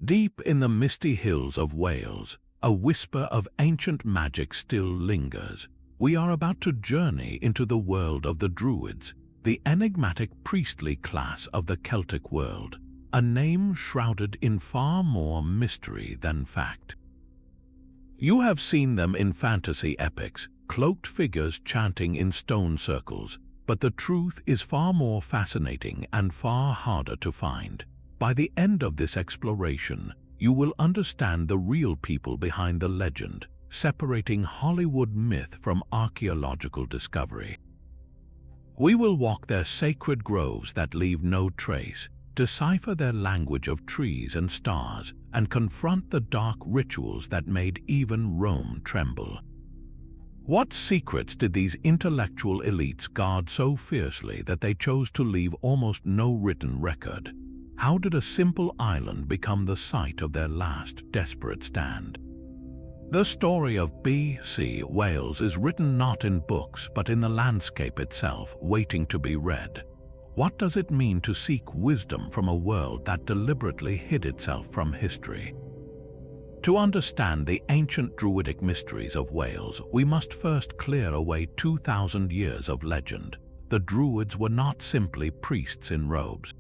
Deep in the misty hills of Wales, a whisper of ancient magic still lingers. We are about to journey into the world of the Druids, the enigmatic priestly class of the Celtic world, a name shrouded in far more mystery than fact. You have seen them in fantasy epics, cloaked figures chanting in stone circles, but the truth is far more fascinating and far harder to find. By the end of this exploration, you will understand the real people behind the legend, separating Hollywood myth from archaeological discovery. We will walk their sacred groves that leave no trace, decipher their language of trees and stars, and confront the dark rituals that made even Rome tremble. What secrets did these intellectual elites guard so fiercely that they chose to leave almost no written record? How did a simple island become the site of their last desperate stand? The story of B.C. Wales is written not in books but in the landscape itself, waiting to be read. What does it mean to seek wisdom from a world that deliberately hid itself from history? To understand the ancient Druidic mysteries of Wales, we must first clear away 2,000 years of legend. The Druids were not simply priests in robes.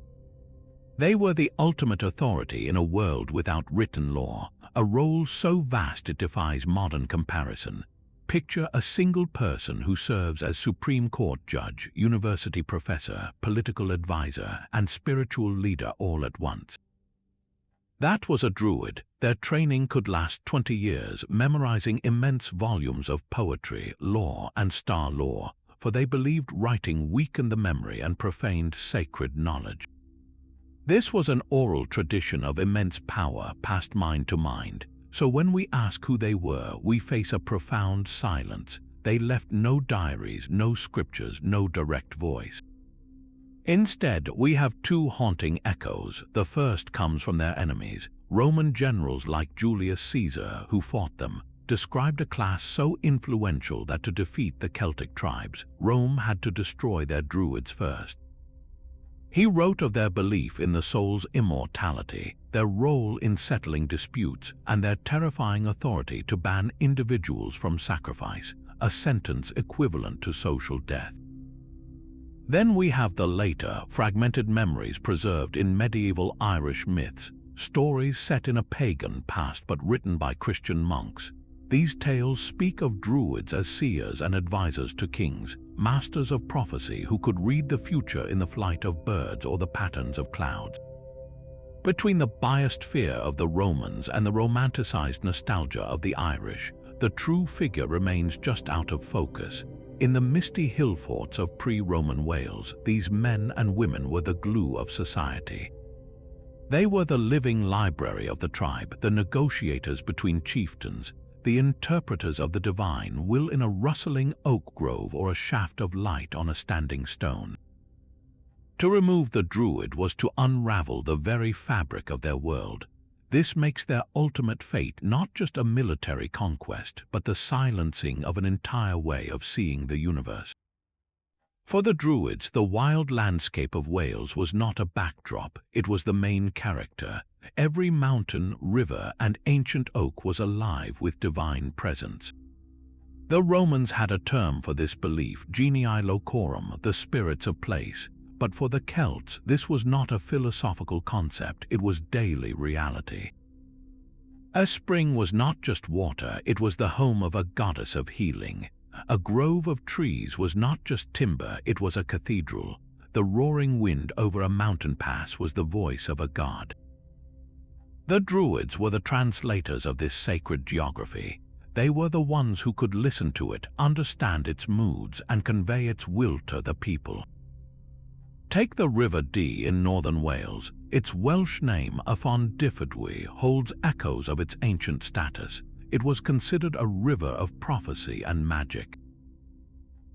They were the ultimate authority in a world without written law, a role so vast it defies modern comparison. Picture a single person who serves as Supreme Court judge, university professor, political advisor, and spiritual leader all at once. That was a Druid. Their training could last 20 years, memorizing immense volumes of poetry, law, and star lore, for they believed writing weakened the memory and profaned sacred knowledge. This was an oral tradition of immense power passed mind to mind, so when we ask who they were, we face a profound silence. They left no diaries, no scriptures, no direct voice. Instead, we have two haunting echoes. The first comes from their enemies. Roman generals like Julius Caesar, who fought them, described a class so influential that to defeat the Celtic tribes, Rome had to destroy their Druids first. He wrote of their belief in the soul's immortality, their role in settling disputes, and their terrifying authority to ban individuals from sacrifice, a sentence equivalent to social death. Then we have the later, fragmented memories preserved in medieval Irish myths, stories set in a pagan past but written by Christian monks. These tales speak of Druids as seers and advisors to kings, masters of prophecy who could read the future in the flight of birds or the patterns of clouds. Between the biased fear of the Romans and the romanticized nostalgia of the Irish, the true figure remains just out of focus. In the misty hill forts of pre-Roman Wales, these men and women were the glue of society. They were the living library of the tribe, the negotiators between chieftains, the interpreters of the divine will in a rustling oak grove or a shaft of light on a standing stone. To remove the Druid was to unravel the very fabric of their world. This makes their ultimate fate not just a military conquest, but the silencing of an entire way of seeing the universe. For the Druids, the wild landscape of Wales was not a backdrop, it was the main character. Every mountain, river, and ancient oak was alive with divine presence. The Romans had a term for this belief, genii locorum, the spirits of place. But for the Celts, this was not a philosophical concept, it was daily reality. A spring was not just water, it was the home of a goddess of healing. A grove of trees was not just timber, it was a cathedral. The roaring wind over a mountain pass was the voice of a god. The Druids were the translators of this sacred geography. They were the ones who could listen to it, understand its moods, and convey its will to the people. Take the River Dee in northern Wales. Its Welsh name, Afon Dyfrdwy, holds echoes of its ancient status. It was considered a river of prophecy and magic.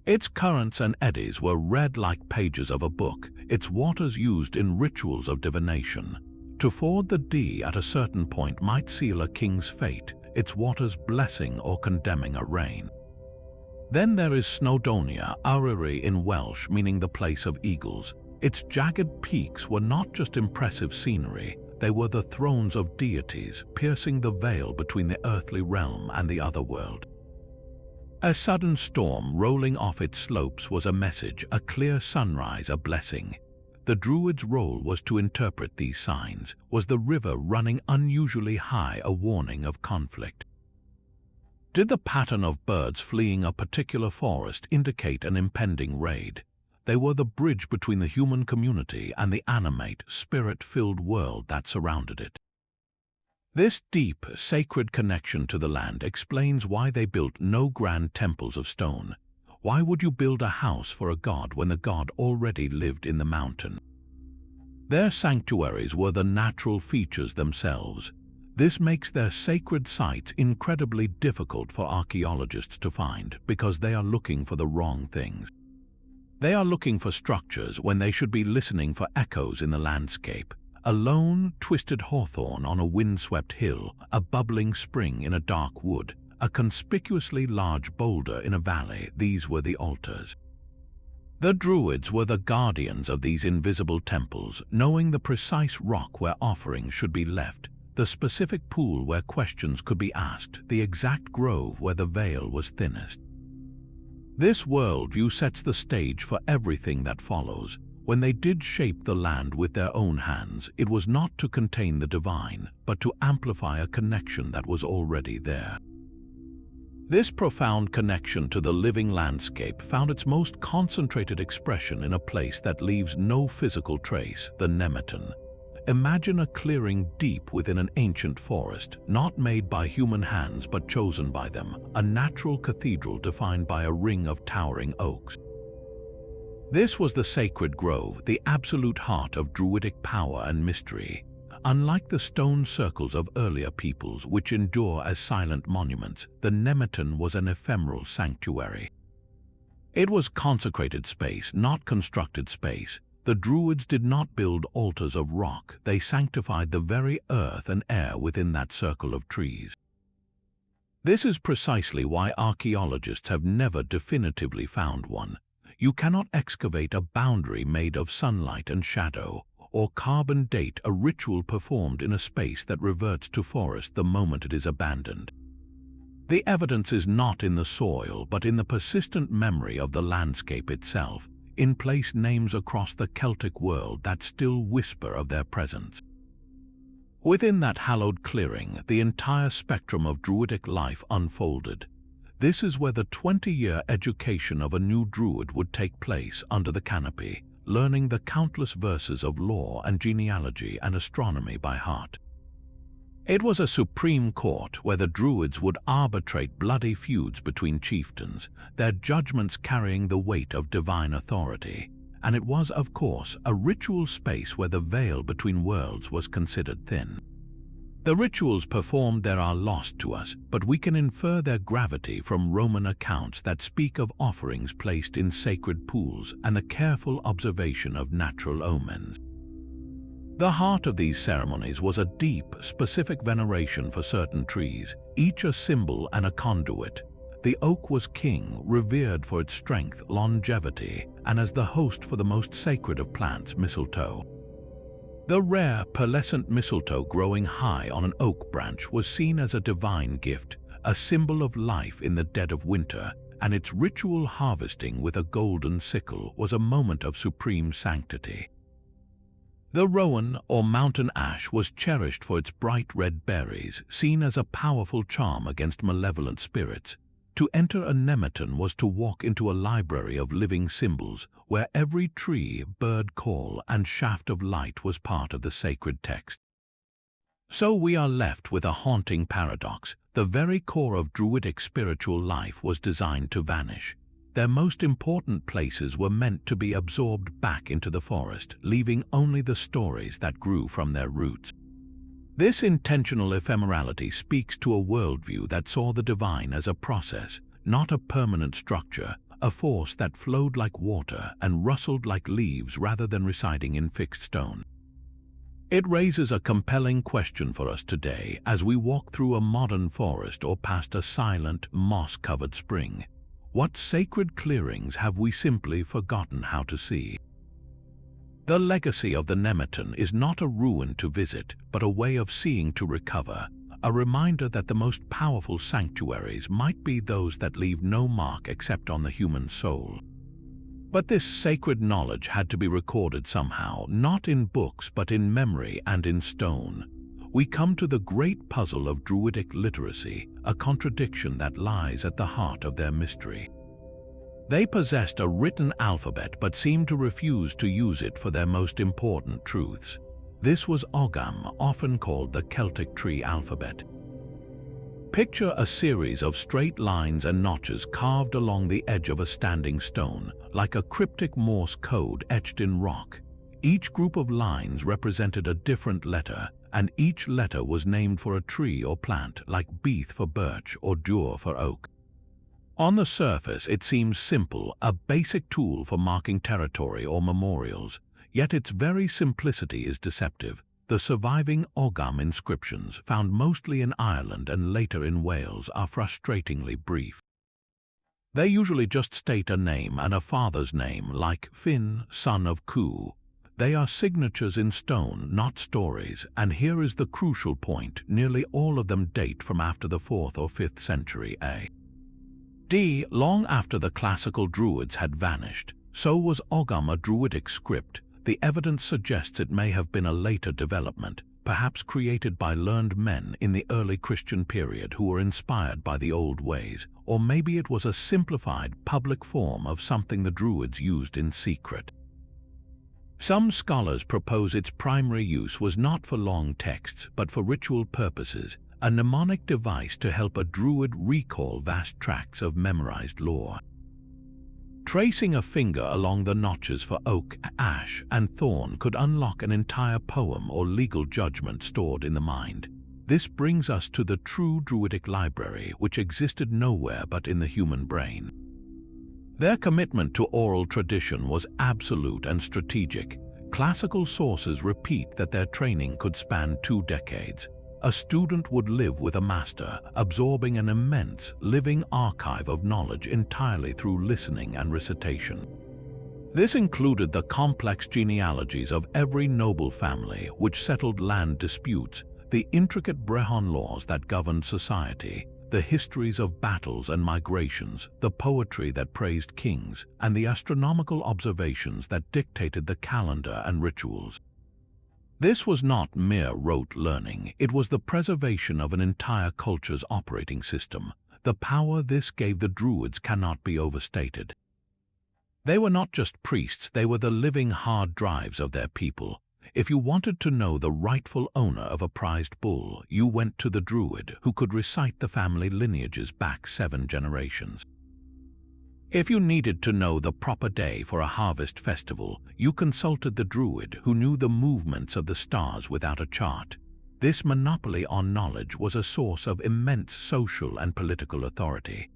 Its currents and eddies were read like pages of a book, its waters used in rituals of divination. To ford the Dee at a certain point might seal a king's fate, its waters blessing or condemning a reign. Then there is Snowdonia, Auriri in Welsh, meaning the place of eagles. Its jagged peaks were not just impressive scenery, They were the thrones of deities, piercing the veil between the earthly realm and the other world. A sudden storm rolling off its slopes was a message, a clear sunrise, a blessing. The Druids' role was to interpret these signs. Was the river running unusually high a warning of conflict? Did the pattern of birds fleeing a particular forest indicate an impending raid? They were the bridge between the human community and the animate, spirit-filled world that surrounded it. This deep, sacred connection to the land explains why they built no grand temples of stone. Why would you build a house for a god when the god already lived in the mountain? Their sanctuaries were the natural features themselves. This makes their sacred sites incredibly difficult for archaeologists to find because they are looking for the wrong things. They are looking for structures when they should be listening for echoes in the landscape. A lone, twisted hawthorn on a windswept hill, a bubbling spring in a dark wood, a conspicuously large boulder in a valley, these were the altars. The Druids were the guardians of these invisible temples, knowing the precise rock where offerings should be left, the specific pool where questions could be asked, the exact grove where the veil was thinnest. This worldview sets the stage for everything that follows. When they did shape the land with their own hands, it was not to contain the divine, but to amplify a connection that was already there. This profound connection to the living landscape found its most concentrated expression in a place that leaves no physical trace, the Nemeton. Imagine a clearing deep within an ancient forest, not made by human hands but chosen by them, a natural cathedral defined by a ring of towering oaks. This was the sacred grove, the absolute heart of Druidic power and mystery. Unlike the stone circles of earlier peoples which endure as silent monuments, the Nemeton was an ephemeral sanctuary. It was consecrated space, not constructed space. The Druids did not build altars of rock, they sanctified the very earth and air within that circle of trees. This is precisely why archaeologists have never definitively found one. You cannot excavate a boundary made of sunlight and shadow, or carbon date a ritual performed in a space that reverts to forest the moment it is abandoned. The evidence is not in the soil, but in the persistent memory of the landscape itself, in place names across the Celtic world that still whisper of their presence. Within that hallowed clearing, the entire spectrum of Druidic life unfolded. This is where the 20-year education of a new Druid would take place under the canopy, learning the countless verses of lore and genealogy and astronomy by heart. It was a supreme court where the Druids would arbitrate bloody feuds between chieftains, their judgments carrying the weight of divine authority. And it was, of course, a ritual space where the veil between worlds was considered thin. The rituals performed there are lost to us, but we can infer their gravity from Roman accounts that speak of offerings placed in sacred pools and the careful observation of natural omens. The heart of these ceremonies was a deep, specific veneration for certain trees, each a symbol and a conduit. The oak was king, revered for its strength, longevity, and as the host for the most sacred of plants, mistletoe. The rare, pearlescent mistletoe growing high on an oak branch was seen as a divine gift, a symbol of life in the dead of winter, and its ritual harvesting with a golden sickle was a moment of supreme sanctity. The rowan, or mountain ash, was cherished for its bright red berries, seen as a powerful charm against malevolent spirits. To enter a Nemeton was to walk into a library of living symbols, where every tree, bird call, and shaft of light was part of the sacred text. So we are left with a haunting paradox. The very core of Druidic spiritual life was designed to vanish. Their most important places were meant to be absorbed back into the forest, leaving only the stories that grew from their roots. This intentional ephemerality speaks to a worldview that saw the divine as a process, not a permanent structure, a force that flowed like water and rustled like leaves rather than residing in fixed stone. It raises a compelling question for us today as we walk through a modern forest or past a silent, moss-covered spring. What sacred clearings have we simply forgotten how to see? The legacy of the Nemeton is not a ruin to visit, but a way of seeing to recover, a reminder that the most powerful sanctuaries might be those that leave no mark except on the human soul. But this sacred knowledge had to be recorded somehow, not in books but in memory and in stone. We come to the great puzzle of Druidic literacy, a contradiction that lies at the heart of their mystery. They possessed a written alphabet but seemed to refuse to use it for their most important truths. This was Ogham, often called the Celtic tree alphabet. Picture a series of straight lines and notches carved along the edge of a standing stone, like a cryptic Morse code etched in rock. Each group of lines represented a different letter, and each letter was named for a tree or plant, like Beath for birch or Dur for oak. On the surface, it seems simple, a basic tool for marking territory or memorials, yet its very simplicity is deceptive. The surviving Ogham inscriptions, found mostly in Ireland and later in Wales, are frustratingly brief. They usually just state a name and a father's name, like Finn, son of Cu. They are signatures in stone, not stories, and here is the crucial point: nearly all of them date from after the 4th or 5th century A.D., long after the classical Druids had vanished. So was Ogham a Druidic script? The evidence suggests it may have been a later development, perhaps created by learned men in the early Christian period who were inspired by the old ways, or maybe it was a simplified public form of something the Druids used in secret. Some scholars propose its primary use was not for long texts, but for ritual purposes, a mnemonic device to help a Druid recall vast tracts of memorized lore. Tracing a finger along the notches for oak, ash, and thorn could unlock an entire poem or legal judgment stored in the mind. This brings us to the true Druidic library, which existed nowhere but in the human brain. Their commitment to oral tradition was absolute and strategic. Classical sources repeat that their training could span 2 decades. A student would live with a master, absorbing an immense, living archive of knowledge entirely through listening and recitation. This included the complex genealogies of every noble family which settled land disputes, the intricate Brehon laws that governed society, the histories of battles and migrations, the poetry that praised kings, and the astronomical observations that dictated the calendar and rituals. This was not mere rote learning, it was the preservation of an entire culture's operating system. The power this gave the Druids cannot be overstated. They were not just priests, they were the living hard drives of their people. If you wanted to know the rightful owner of a prized bull, you went to the Druid, who could recite the family lineages back 7 generations. If you needed to know the proper day for a harvest festival, you consulted the Druid, who knew the movements of the stars without a chart. This monopoly on knowledge was a source of immense social and political authority.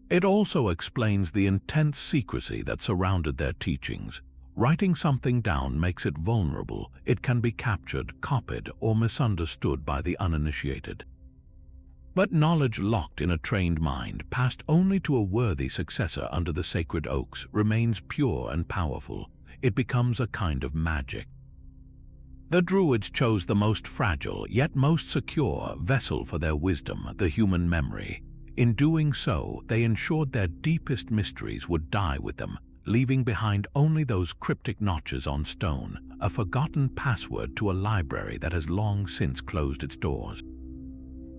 It also explains the intense secrecy that surrounded their teachings. Writing something down makes it vulnerable. It can be captured, copied, or misunderstood by the uninitiated. But knowledge locked in a trained mind, passed only to a worthy successor under the sacred oaks, remains pure and powerful. It becomes a kind of magic. The Druids chose the most fragile, yet most secure, vessel for their wisdom, the human memory. In doing so, they ensured their deepest mysteries would die with them, leaving behind only those cryptic notches on stone, a forgotten password to a library that has long since closed its doors.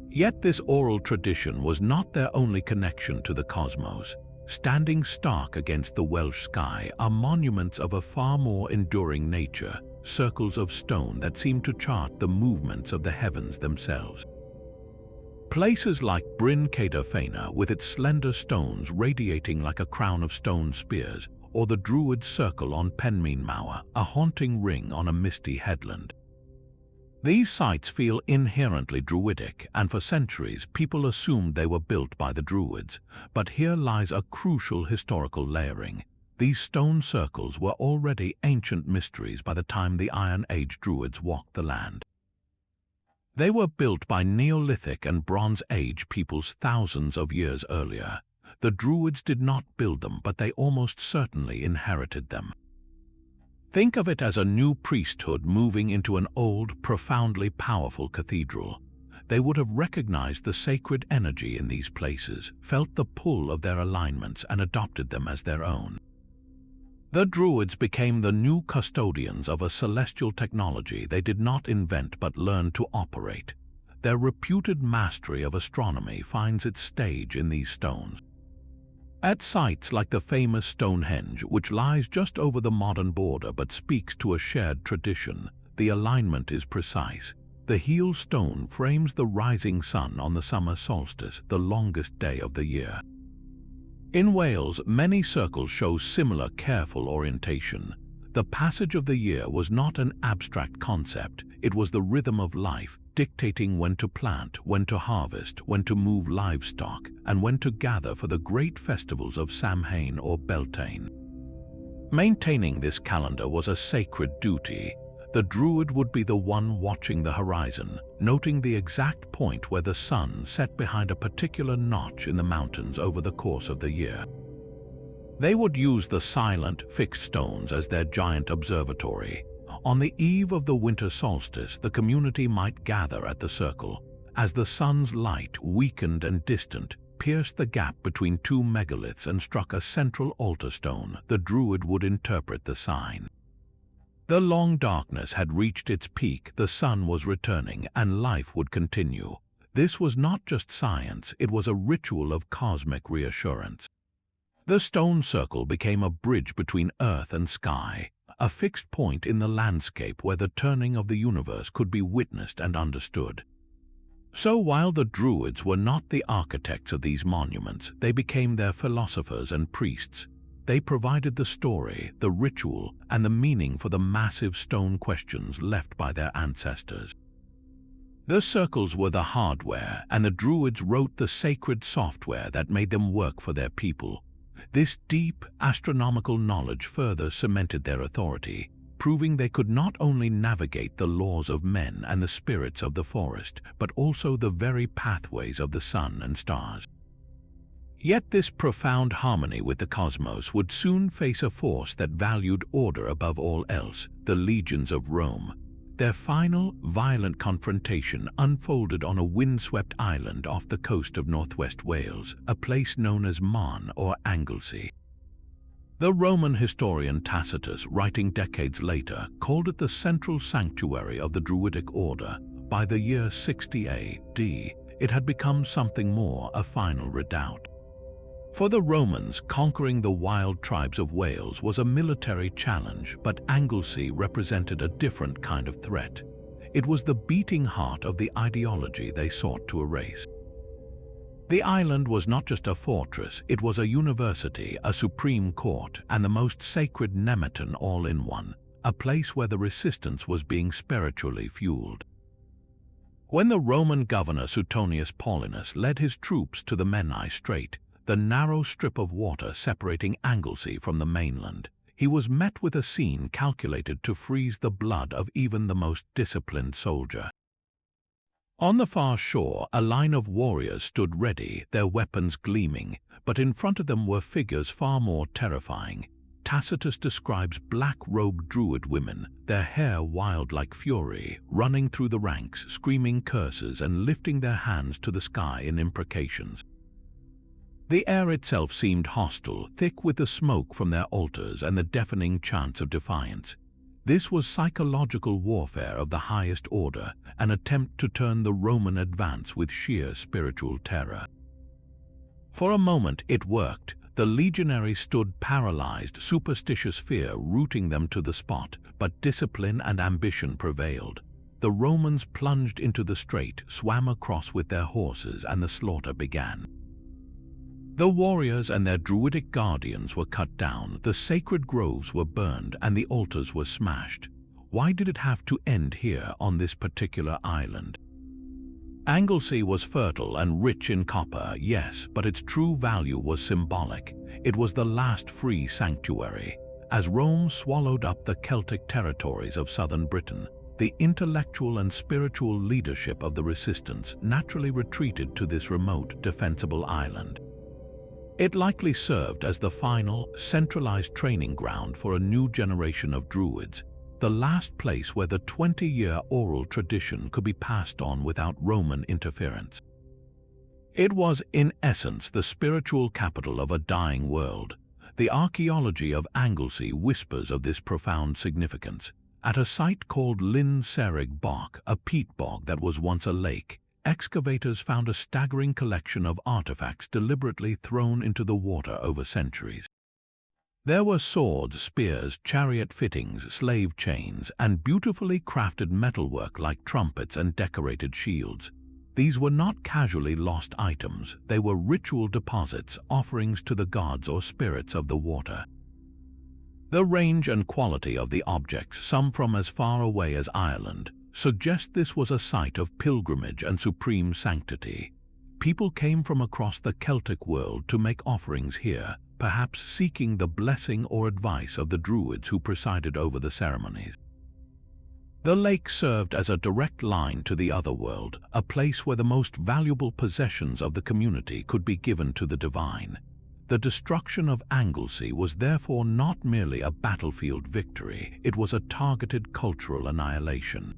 Yet this oral tradition was not their only connection to the cosmos. Standing stark against the Welsh sky are monuments of a far more enduring nature, circles of stone that seem to chart the movements of the heavens themselves. Places like Bryn Cadair Faena, with its slender stones radiating like a crown of stone spears, or the Druid Circle on Penmeen Mawr, a haunting ring on a misty headland. These sites feel inherently Druidic, and for centuries people assumed they were built by the Druids. But here lies a crucial historical layering. These stone circles were already ancient mysteries by the time the Iron Age Druids walked the land. They were built by Neolithic and Bronze Age peoples thousands of years earlier. The Druids did not build them, but they almost certainly inherited them. Think of it as a new priesthood moving into an old, profoundly powerful cathedral. They would have recognized the sacred energy in these places, felt the pull of their alignments, and adopted them as their own. The Druids became the new custodians of a celestial technology they did not invent but learned to operate. Their reputed mastery of astronomy finds its stage in these stones. At sites like the famous Stonehenge, which lies just over the modern border but speaks to a shared tradition, the alignment is precise. The heel stone frames the rising sun on the summer solstice, the longest day of the year. In Wales, many circles show similar careful orientation. The passage of the year was not an abstract concept, it was the rhythm of life, dictating when to plant, when to harvest, when to move livestock, and when to gather for the great festivals of Samhain or Beltane. Maintaining this calendar was a sacred duty. The Druid would be the one watching the horizon, noting the exact point where the sun set behind a particular notch in the mountains over the course of the year. They would use the silent, fixed stones as their giant observatory. On the eve of the winter solstice, the community might gather at the circle. As the sun's light, weakened and distant, pierced the gap between two megaliths and struck a central altar stone, the Druid would interpret the sign. The long darkness had reached its peak, the sun was returning, and life would continue. This was not just science, it was a ritual of cosmic reassurance. The stone circle became a bridge between earth and sky, a fixed point in the landscape where the turning of the universe could be witnessed and understood. So while the Druids were not the architects of these monuments, they became their philosophers and priests. They provided the story, the ritual, and the meaning for the massive stone questions left by their ancestors. The circles were the hardware, and the Druids wrote the sacred software that made them work for their people. This deep, astronomical knowledge further cemented their authority, proving they could not only navigate the laws of men and the spirits of the forest, but also the very pathways of the sun and stars. Yet this profound harmony with the cosmos would soon face a force that valued order above all else, the legions of Rome. Their final, violent confrontation unfolded on a windswept island off the coast of northwest Wales, a place known as Llyn or Anglesey. The Roman historian Tacitus, writing decades later, called it the central sanctuary of the Druidic order. By the year 60 AD, it had become something more, a final redoubt. For the Romans, conquering the wild tribes of Wales was a military challenge, but Anglesey represented a different kind of threat. It was the beating heart of the ideology they sought to erase. The island was not just a fortress, it was a university, a supreme court, and the most sacred Nemeton all in one, a place where the resistance was being spiritually fueled. When the Roman governor Suetonius Paulinus led his troops to the Menai Strait, the narrow strip of water separating Anglesey from the mainland, he was met with a scene calculated to freeze the blood of even the most disciplined soldier. On the far shore, a line of warriors stood ready, their weapons gleaming, but in front of them were figures far more terrifying. Tacitus describes black-robed Druid women, their hair wild like fury, running through the ranks, screaming curses and lifting their hands to the sky in imprecations. The air itself seemed hostile, thick with the smoke from their altars and the deafening chants of defiance. This was psychological warfare of the highest order, an attempt to turn the Roman advance with sheer spiritual terror. For a moment it worked. The legionaries stood paralyzed, superstitious fear rooting them to the spot, but discipline and ambition prevailed. The Romans plunged into the strait, swam across with their horses, and the slaughter began. The warriors and their Druidic guardians were cut down, the sacred groves were burned, and the altars were smashed. Why did it have to end here on this particular island? Anglesey was fertile and rich in copper, yes, but its true value was symbolic. It was the last free sanctuary. As Rome swallowed up the Celtic territories of southern Britain, the intellectual and spiritual leadership of the resistance naturally retreated to this remote, defensible island. It likely served as the final, centralized training ground for a new generation of Druids, the last place where the 20-year oral tradition could be passed on without Roman interference. It was, in essence, the spiritual capital of a dying world. The archaeology of Anglesey whispers of this profound significance. At a site called Llyn Cerrig Bach, a peat bog that was once a lake, excavators found a staggering collection of artifacts deliberately thrown into the water over centuries. There were swords, spears, chariot fittings, slave chains, and beautifully crafted metalwork like trumpets and decorated shields. These were not casually lost items, they were ritual deposits, offerings to the gods or spirits of the water. The range and quality of the objects, some from as far away as Ireland, suggest this was a site of pilgrimage and supreme sanctity. People came from across the Celtic world to make offerings here, perhaps seeking the blessing or advice of the Druids who presided over the ceremonies. The lake served as a direct line to the other world, a place where the most valuable possessions of the community could be given to the divine. The destruction of Anglesey was therefore not merely a battlefield victory, it was a targeted cultural annihilation.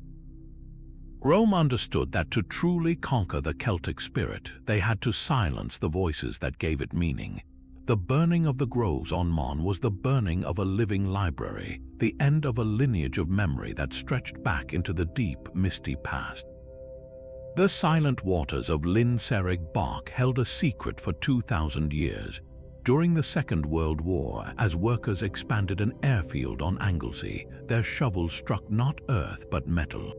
Rome understood that to truly conquer the Celtic spirit, they had to silence the voices that gave it meaning. The burning of the groves on Mon was the burning of a living library, the end of a lineage of memory that stretched back into the deep, misty past. The silent waters of Llyn Cerrig Bach held a secret for 2,000 years. During the Second World War, as workers expanded an airfield on Anglesey, their shovels struck not earth but metal.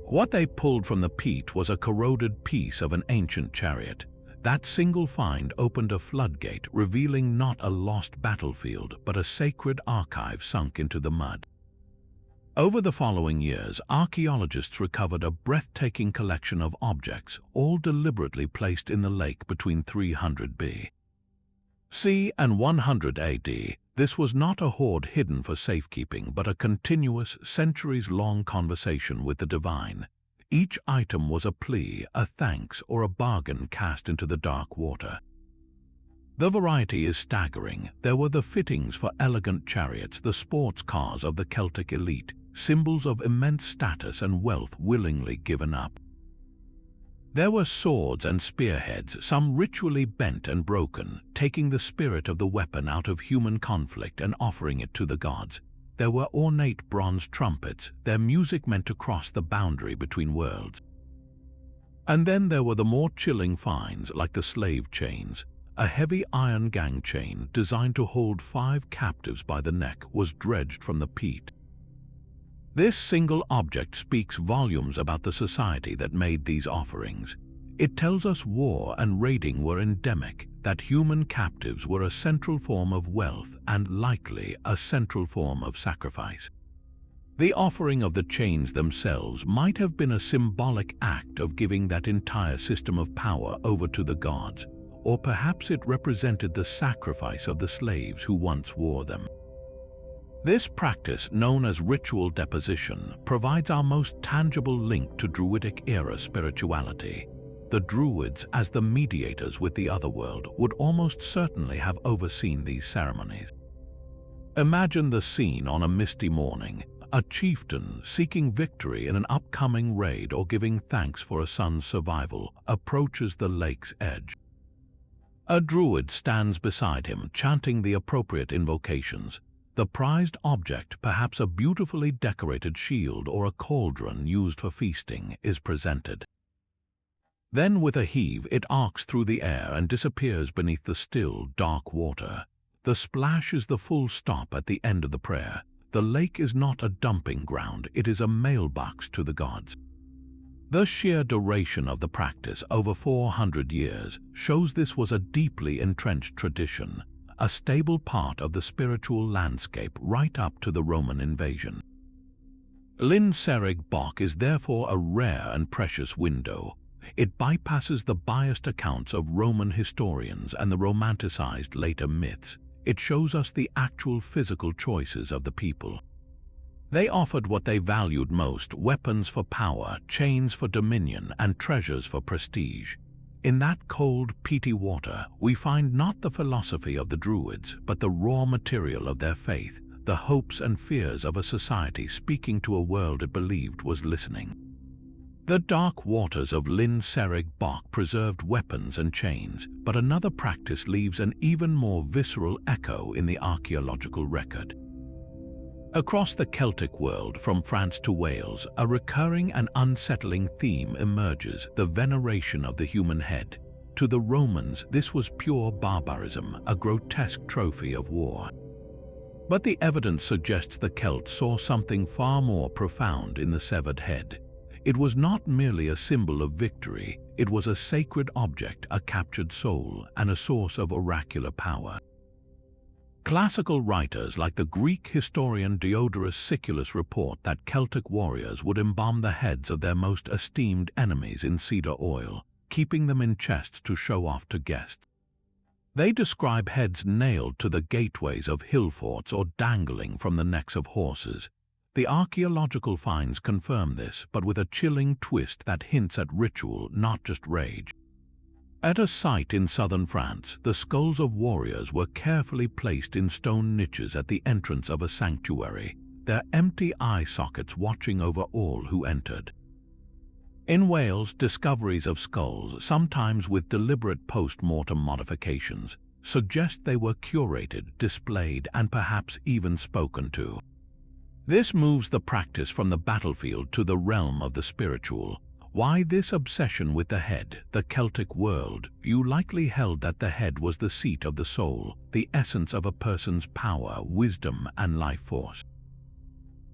What they pulled from the peat was a corroded piece of an ancient chariot. That single find opened a floodgate, revealing not a lost battlefield, but a sacred archive sunk into the mud. Over the following years, archaeologists recovered a breathtaking collection of objects, all deliberately placed in the lake between 300 B.C. and 100 AD. This was not a hoard hidden for safekeeping, but a continuous, centuries-long conversation with the divine. Each item was a plea, a thanks, or a bargain cast into the dark water. The variety is staggering. There were the fittings for elegant chariots, the sports cars of the Celtic elite, symbols of immense status and wealth willingly given up. There were swords and spearheads, some ritually bent and broken, taking the spirit of the weapon out of human conflict and offering it to the gods. There were ornate bronze trumpets, their music meant to cross the boundary between worlds. And then there were the more chilling finds, like the slave chains. A heavy iron gang chain, designed to hold 5 captives by the neck, was dredged from the peat. This single object speaks volumes about the society that made these offerings. It tells us war and raiding were endemic, that human captives were a central form of wealth and likely a central form of sacrifice. The offering of the chains themselves might have been a symbolic act of giving that entire system of power over to the gods, or perhaps it represented the sacrifice of the slaves who once wore them. This practice, known as ritual deposition, provides our most tangible link to Druidic-era spirituality. The Druids, as the mediators with the otherworld, would almost certainly have overseen these ceremonies. Imagine the scene on a misty morning. A chieftain, seeking victory in an upcoming raid or giving thanks for a son's survival, approaches the lake's edge. A Druid stands beside him, chanting the appropriate invocations. The prized object, perhaps a beautifully decorated shield or a cauldron used for feasting, is presented. Then, with a heave, it arcs through the air and disappears beneath the still, dark water. The splash is the full stop at the end of the prayer. The lake is not a dumping ground, it is a mailbox to the gods. The sheer duration of the practice, over 400 years, shows this was a deeply entrenched tradition, a stable part of the spiritual landscape right up to the Roman invasion. Llyn Cerrig Bach is therefore a rare and precious window. It bypasses the biased accounts of Roman historians and the romanticized later myths. It shows us the actual physical choices of the people. They offered what they valued most: weapons for power, chains for dominion, and treasures for prestige. In that cold, peaty water, we find not the philosophy of the Druids, but the raw material of their faith, the hopes and fears of a society speaking to a world it believed was listening. The dark waters of Llyn, Cerrig, Bach preserved weapons and chains, but another practice leaves an even more visceral echo in the archaeological record. Across the Celtic world, from France to Wales, a recurring and unsettling theme emerges: the veneration of the human head. To the Romans, this was pure barbarism, a grotesque trophy of war. But the evidence suggests the Celts saw something far more profound in the severed head. It was not merely a symbol of victory, it was a sacred object, a captured soul, and a source of oracular power. Classical writers like the Greek historian Diodorus Siculus report that Celtic warriors would embalm the heads of their most esteemed enemies in cedar oil, keeping them in chests to show off to guests. They describe heads nailed to the gateways of hill forts or dangling from the necks of horses. The archaeological finds confirm this, but with a chilling twist that hints at ritual, not just rage. At a site in southern France, the skulls of warriors were carefully placed in stone niches at the entrance of a sanctuary, their empty eye sockets watching over all who entered. In Wales, discoveries of skulls, sometimes with deliberate post-mortem modifications, suggest they were curated, displayed, and perhaps even spoken to. This moves the practice from the battlefield to the realm of the spiritual. Why this obsession with the head? The Celtic world view likely held that the head was the seat of the soul, the essence of a person's power, wisdom, and life force.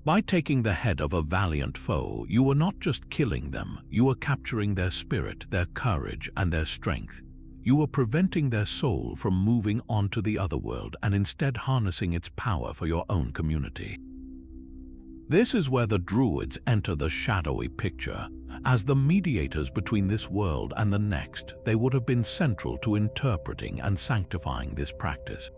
By taking the head of a valiant foe, you were not just killing them, you were capturing their spirit, their courage, and their strength. You were preventing their soul from moving on to the other world and instead harnessing its power for your own community. This is where the Druids enter the shadowy picture. As the mediators between this world and the next, they would have been central to interpreting and sanctifying this practice.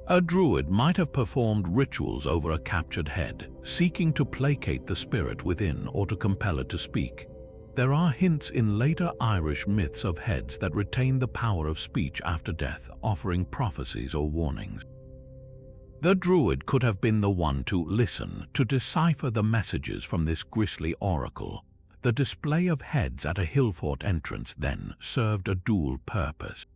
A Druid might have performed rituals over a captured head, seeking to placate the spirit within or to compel it to speak. There are hints in later Irish myths of heads that retain the power of speech after death, offering prophecies or warnings. The Druid could have been the one to listen, to decipher the messages from this grisly oracle. The display of heads at a hill fort entrance then served a dual purpose.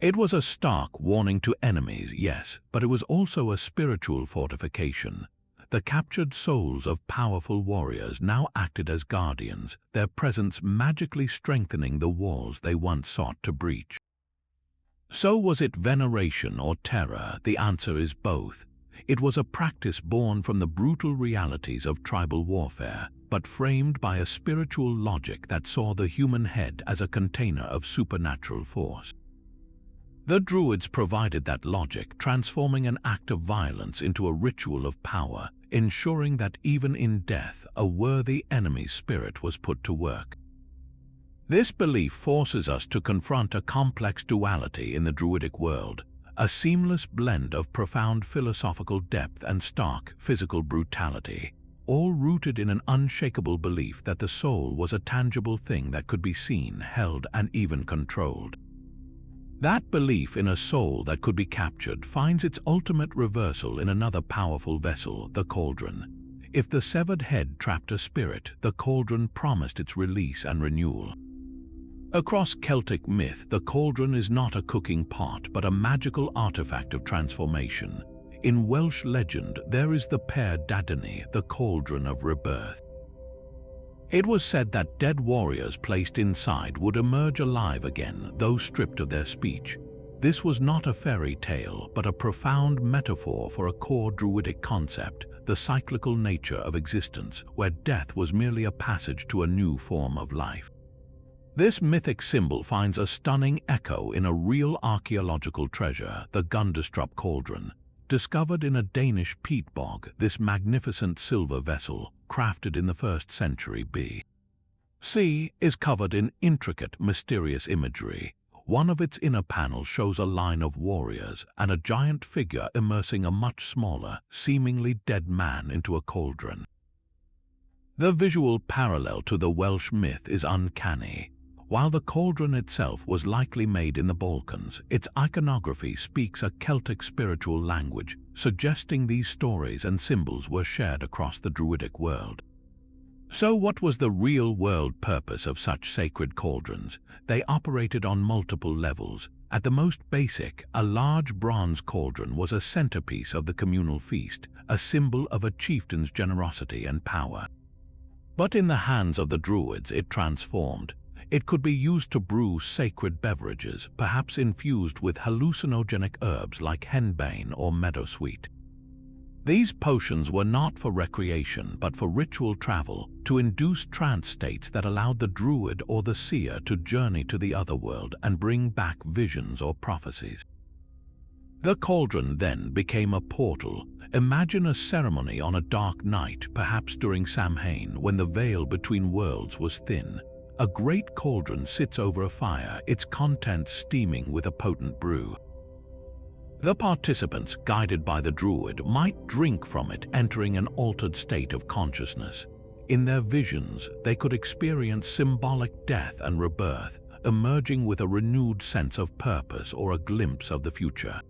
It was a stark warning to enemies, yes, but it was also a spiritual fortification. The captured souls of powerful warriors now acted as guardians, their presence magically strengthening the walls they once sought to breach. So was it veneration or terror? The answer is both. It was a practice born from the brutal realities of tribal warfare, but framed by a spiritual logic that saw the human head as a container of supernatural force. The Druids provided that logic, transforming an act of violence into a ritual of power, ensuring that even in death, a worthy enemy's spirit was put to work. This belief forces us to confront a complex duality in the Druidic world, a seamless blend of profound philosophical depth and stark physical brutality, all rooted in an unshakable belief that the soul was a tangible thing that could be seen, held, and even controlled. That belief in a soul that could be captured finds its ultimate reversal in another powerful vessel, the cauldron. If the severed head trapped a spirit, the cauldron promised its release and renewal. Across Celtic myth, the cauldron is not a cooking pot, but a magical artifact of transformation. In Welsh legend, there is the Pear Dadani, the cauldron of rebirth. It was said that dead warriors placed inside would emerge alive again, though stripped of their speech. This was not a fairy tale, but a profound metaphor for a core Druidic concept, the cyclical nature of existence, where death was merely a passage to a new form of life. This mythic symbol finds a stunning echo in a real archaeological treasure, the Gundestrup cauldron. Discovered in a Danish peat bog, this magnificent silver vessel, crafted in the 1st century B.C., is covered in intricate, mysterious imagery. One of its inner panels shows a line of warriors and a giant figure immersing a much smaller, seemingly dead man into a cauldron. The visual parallel to the Welsh myth is uncanny. While the cauldron itself was likely made in the Balkans, its iconography speaks a Celtic spiritual language, suggesting these stories and symbols were shared across the Druidic world. So what was the real-world purpose of such sacred cauldrons? They operated on multiple levels. At the most basic, a large bronze cauldron was a centerpiece of the communal feast, a symbol of a chieftain's generosity and power. But in the hands of the Druids it transformed. It could be used to brew sacred beverages, perhaps infused with hallucinogenic herbs like henbane or meadowsweet. These potions were not for recreation but for ritual travel, to induce trance states that allowed the druid or the seer to journey to the other world and bring back visions or prophecies. The cauldron then became a portal. Imagine a ceremony on a dark night, perhaps during Samhain, when the veil between worlds was thin. A great cauldron sits over a fire, its contents steaming with a potent brew. The participants, guided by the druid, might drink from it, entering an altered state of consciousness. In their visions, they could experience symbolic death and rebirth, emerging with a renewed sense of purpose or a glimpse of the future.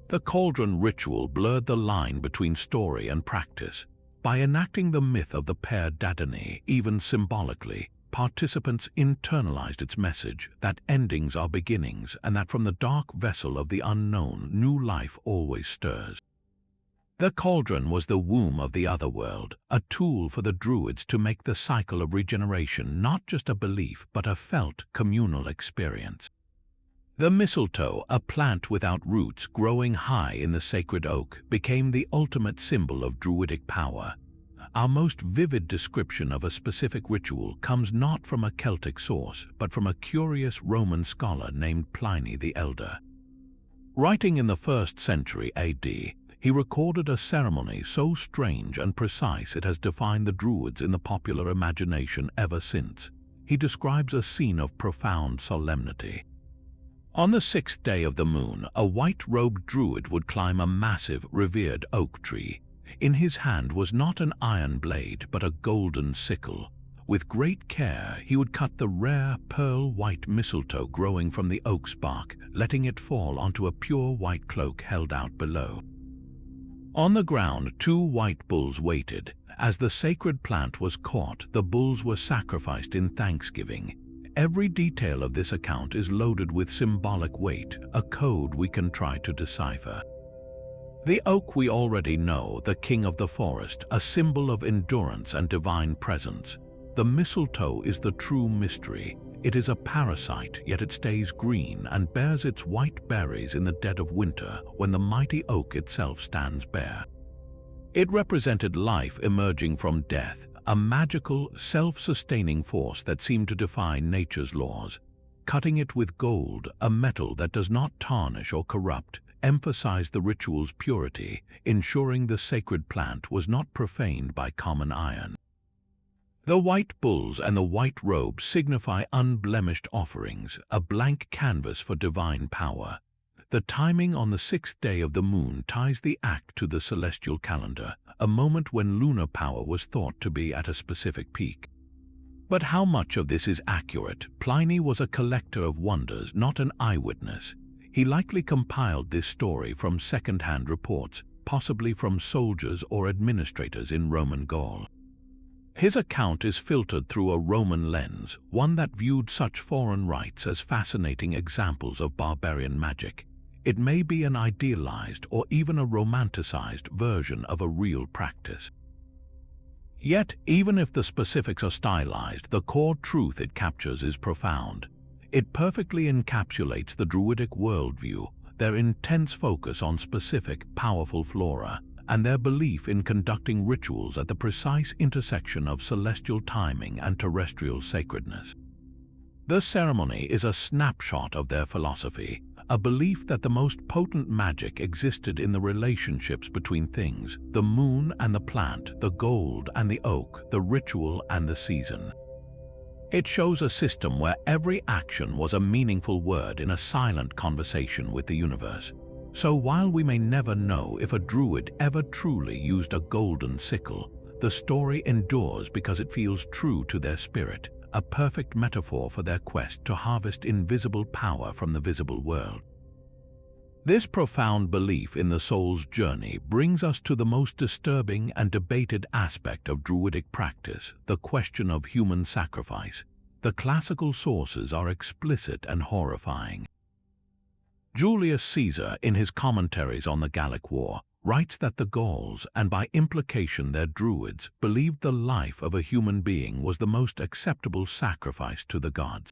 The cauldron ritual blurred the line between story and practice. By enacting the myth of the pair Dadani, even symbolically, participants internalized its message that endings are beginnings and that from the dark vessel of the unknown, new life always stirs. The cauldron was the womb of the other world, a tool for the Druids to make the cycle of regeneration not just a belief but a felt communal experience. The mistletoe, a plant without roots growing high in the sacred oak, became the ultimate symbol of Druidic power. Our most vivid description of a specific ritual comes not from a Celtic source, but from a curious Roman scholar named Pliny the Elder. Writing in the 1st century AD, he recorded a ceremony so strange and precise it has defined the Druids in the popular imagination ever since. He describes a scene of profound solemnity. On the 6th day of the moon, a white-robed Druid would climb a massive, revered oak tree. In his hand was not an iron blade, but a golden sickle. With great care, he would cut the rare pearl-white mistletoe growing from the oak's bark, letting it fall onto a pure white cloak held out below. On the ground, 2 white bulls waited. As the sacred plant was caught, the bulls were sacrificed in thanksgiving. Every detail of this account is loaded with symbolic weight, a code we can try to decipher. The oak we already know, the king of the forest, a symbol of endurance and divine presence. The mistletoe is the true mystery. It is a parasite, yet it stays green and bears its white berries in the dead of winter when the mighty oak itself stands bare. It represented life emerging from death, a magical, self-sustaining force that seemed to defy nature's laws. Cutting it with gold, a metal that does not tarnish or corrupt, emphasized the ritual's purity, ensuring the sacred plant was not profaned by common iron. The white bulls and the white robes signify unblemished offerings, a blank canvas for divine power. The timing on the 6th day of the moon ties the act to the celestial calendar, a moment when lunar power was thought to be at a specific peak. But how much of this is accurate? Pliny was a collector of wonders, not an eyewitness. He likely compiled this story from second-hand reports, possibly from soldiers or administrators in Roman Gaul. His account is filtered through a Roman lens, one that viewed such foreign rites as fascinating examples of barbarian magic. It may be an idealized or even a romanticized version of a real practice. Yet, even if the specifics are stylized, the core truth it captures is profound. It perfectly encapsulates the Druidic worldview, their intense focus on specific, powerful flora, and their belief in conducting rituals at the precise intersection of celestial timing and terrestrial sacredness. The ceremony is a snapshot of their philosophy, a belief that the most potent magic existed in the relationships between things, the moon and the plant, the gold and the oak, the ritual and the season. It shows a system where every action was a meaningful word in a silent conversation with the universe. So while we may never know if a druid ever truly used a golden sickle, the story endures because it feels true to their spirit, a perfect metaphor for their quest to harvest invisible power from the visible world. This profound belief in the soul's journey brings us to the most disturbing and debated aspect of Druidic practice, the question of human sacrifice. The classical sources are explicit and horrifying. Julius Caesar, in his commentaries on the Gallic War, writes that the Gauls, and by implication their Druids, believed the life of a human being was the most acceptable sacrifice to the gods.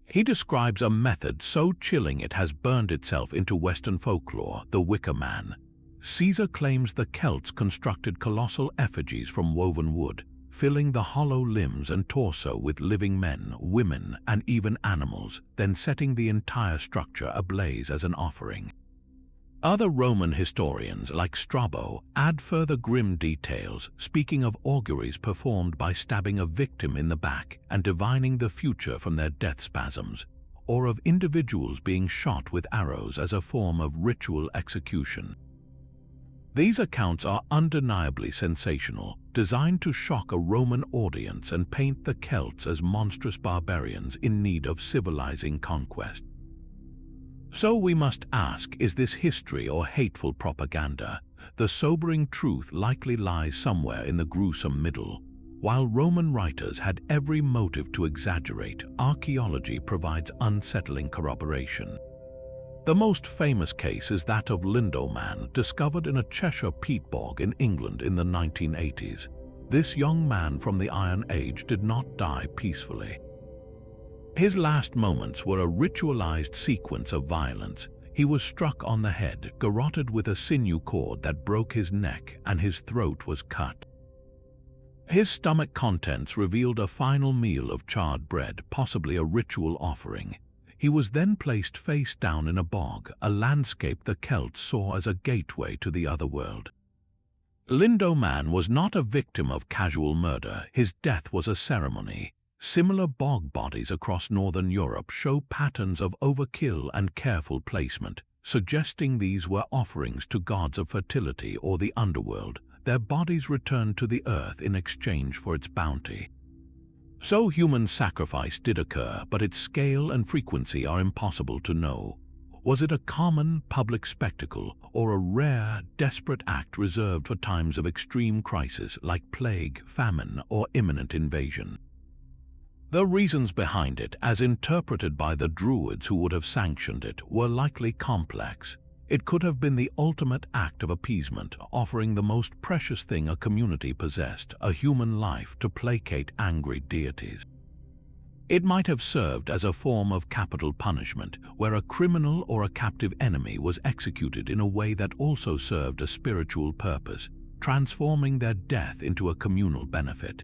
He describes a method so chilling it has burned itself into Western folklore, the Wicker Man. Caesar claims the Celts constructed colossal effigies from woven wood, filling the hollow limbs and torso with living men, women, and even animals, then setting the entire structure ablaze as an offering. Other Roman historians, like Strabo, add further grim details, speaking of auguries performed by stabbing a victim in the back and divining the future from their death spasms, or of individuals being shot with arrows as a form of ritual execution. These accounts are undeniably sensational, designed to shock a Roman audience and paint the Celts as monstrous barbarians in need of civilizing conquest. So we must ask, is this history or hateful propaganda? The sobering truth likely lies somewhere in the gruesome middle. While Roman writers had every motive to exaggerate, archaeology provides unsettling corroboration. The most famous case is that of Llyn, discovered in a Cheshire peat bog in England in the 1980s. This young man from the Iron Age did not die peacefully. His last moments were a ritualized sequence of violence. He was struck on the head, garroted with a sinew cord that broke his neck, and his throat was cut. His stomach contents revealed a final meal of charred bread, possibly a ritual offering. He was then placed face down in a bog, a landscape the Celts saw as a gateway to the other world. Llyn was not a victim of casual murder. His death was a ceremony. Similar bog bodies across northern Europe show patterns of overkill and careful placement, suggesting these were offerings to gods of fertility or the underworld. Their bodies returned to the earth in exchange for its bounty. So human sacrifice did occur, but its scale and frequency are impossible to know. Was it a common public spectacle or a rare, desperate act reserved for times of extreme crisis like plague, famine, or imminent invasion? The reasons behind it, as interpreted by the Druids who would have sanctioned it, were likely complex. It could have been the ultimate act of appeasement, offering the most precious thing a community possessed, a human life, to placate angry deities. It might have served as a form of capital punishment, where a criminal or a captive enemy was executed in a way that also served a spiritual purpose, transforming their death into a communal benefit.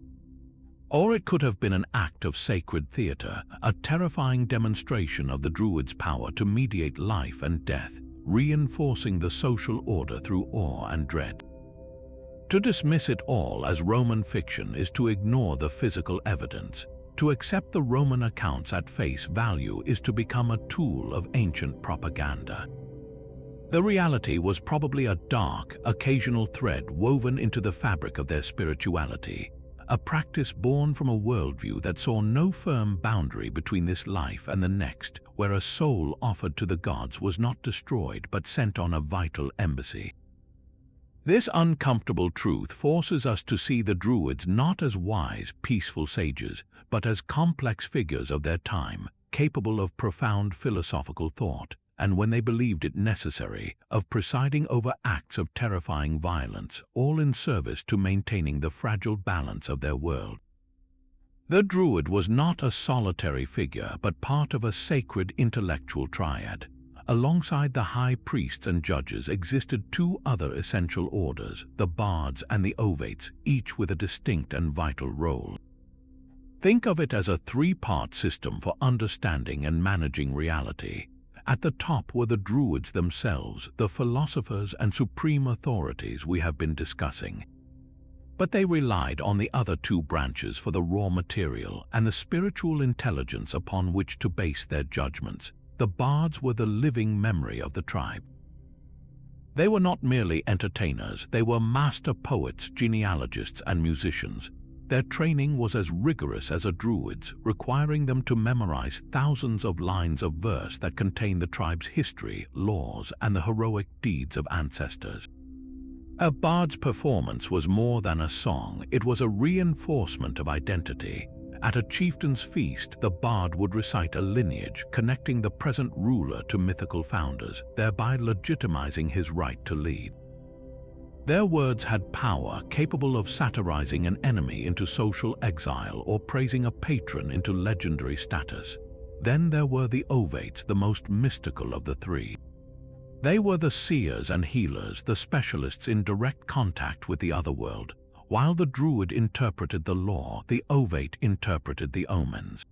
Or it could have been an act of sacred theater, a terrifying demonstration of the Druids' power to mediate life and death, reinforcing the social order through awe and dread. To dismiss it all as Roman fiction is to ignore the physical evidence. To accept the Roman accounts at face value is to become a tool of ancient propaganda. The reality was probably a dark, occasional thread woven into the fabric of their spirituality, a practice born from a worldview that saw no firm boundary between this life and the next, where a soul offered to the gods was not destroyed but sent on a vital embassy. This uncomfortable truth forces us to see the Druids not as wise, peaceful sages, but as complex figures of their time, capable of profound philosophical thought, and when they believed it necessary, of presiding over acts of terrifying violence, all in service to maintaining the fragile balance of their world. The Druid was not a solitary figure, but part of a sacred intellectual triad. Alongside the high priests and judges existed two other essential orders, the bards and the ovates, each with a distinct and vital role. Think of it as a three-part system for understanding and managing reality. At the top were the Druids themselves, the philosophers and supreme authorities we have been discussing. But they relied on the other two branches for the raw material and the spiritual intelligence upon which to base their judgments. The bards were the living memory of the tribe. They were not merely entertainers, they were master poets, genealogists, and musicians. Their training was as rigorous as a Druid's, requiring them to memorize thousands of lines of verse that contain the tribe's history, laws, and the heroic deeds of ancestors. A bard's performance was more than a song, it was a reinforcement of identity. At a chieftain's feast, the bard would recite a lineage connecting the present ruler to mythical founders, thereby legitimizing his right to lead. Their words had power, capable of satirizing an enemy into social exile or praising a patron into legendary status. Then there were the Ovates, the most mystical of the three. They were the seers and healers, the specialists in direct contact with the otherworld. While the Druid interpreted the law, the Ovate interpreted the omens.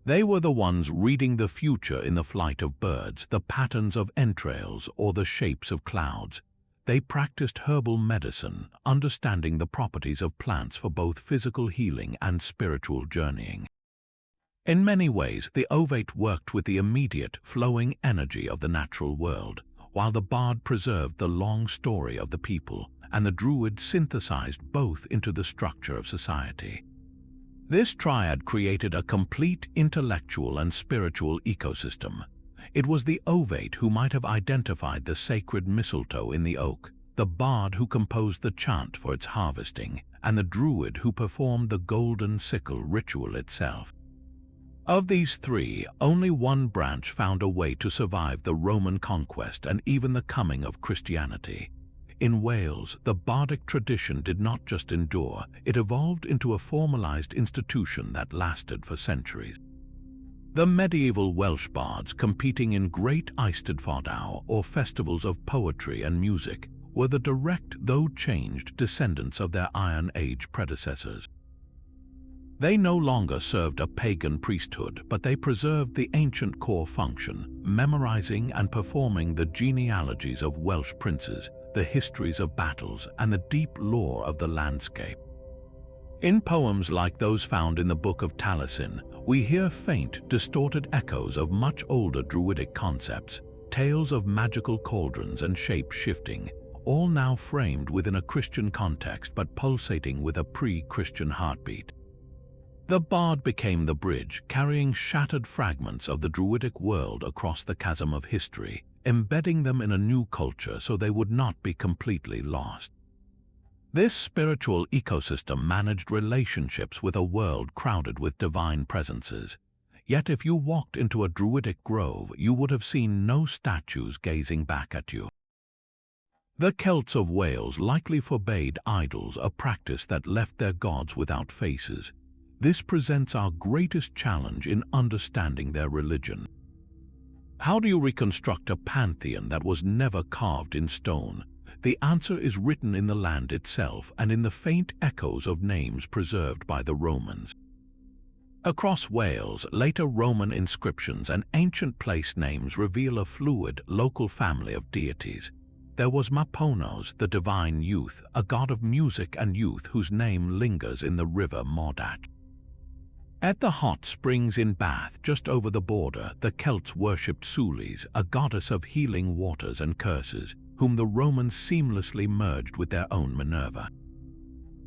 They were the ones reading the future in the flight of birds, the patterns of entrails, or the shapes of clouds. They practiced herbal medicine, understanding the properties of plants for both physical healing and spiritual journeying. In many ways, the Ovate worked with the immediate, flowing energy of the natural world, while the bard preserved the long story of the people, and the Druid synthesized both into the structure of society. This triad created a complete intellectual and spiritual ecosystem. It was the Ovate who might have identified the sacred mistletoe in the oak, the bard who composed the chant for its harvesting, and the Druid who performed the golden sickle ritual itself. Of these three, only one branch found a way to survive the Roman conquest and even the coming of Christianity. In Wales, the bardic tradition did not just endure, it evolved into a formalized institution that lasted for centuries. The medieval Welsh bards, competing in great Eisteddfodau or festivals of poetry and music, were the direct, though changed, descendants of their Iron Age predecessors. They no longer served a pagan priesthood, but they preserved the ancient core function, memorizing and performing the genealogies of Welsh princes, the histories of battles, and the deep lore of the landscape. In poems like those found in the Book of Taliesin, we hear faint, distorted echoes of much older Druidic concepts, tales of magical cauldrons and shape-shifting, all now framed within a Christian context but pulsating with a pre-Christian heartbeat. The bard became the bridge, carrying shattered fragments of the Druidic world across the chasm of history, embedding them in a new culture so they would not be completely lost. This spiritual ecosystem managed relationships with a world crowded with divine presences. Yet if you walked into a Druidic grove, you would have seen no statues gazing back at you. The Celts of Wales likely forbade idols, a practice that left their gods without faces. This presents our greatest challenge in understanding their religion. How do you reconstruct a pantheon that was never carved in stone? The answer is written in the land itself and in the faint echoes of names preserved by the Romans. Across Wales, later Roman inscriptions and ancient place names reveal a fluid, local family of deities. There was Maponos, the divine youth, a god of music and youth whose name lingers in the river Modat. At the hot springs in Bath, just over the border, the Celts worshipped Sulis, a goddess of healing waters and curses, whom the Romans seamlessly merged with their own Minerva.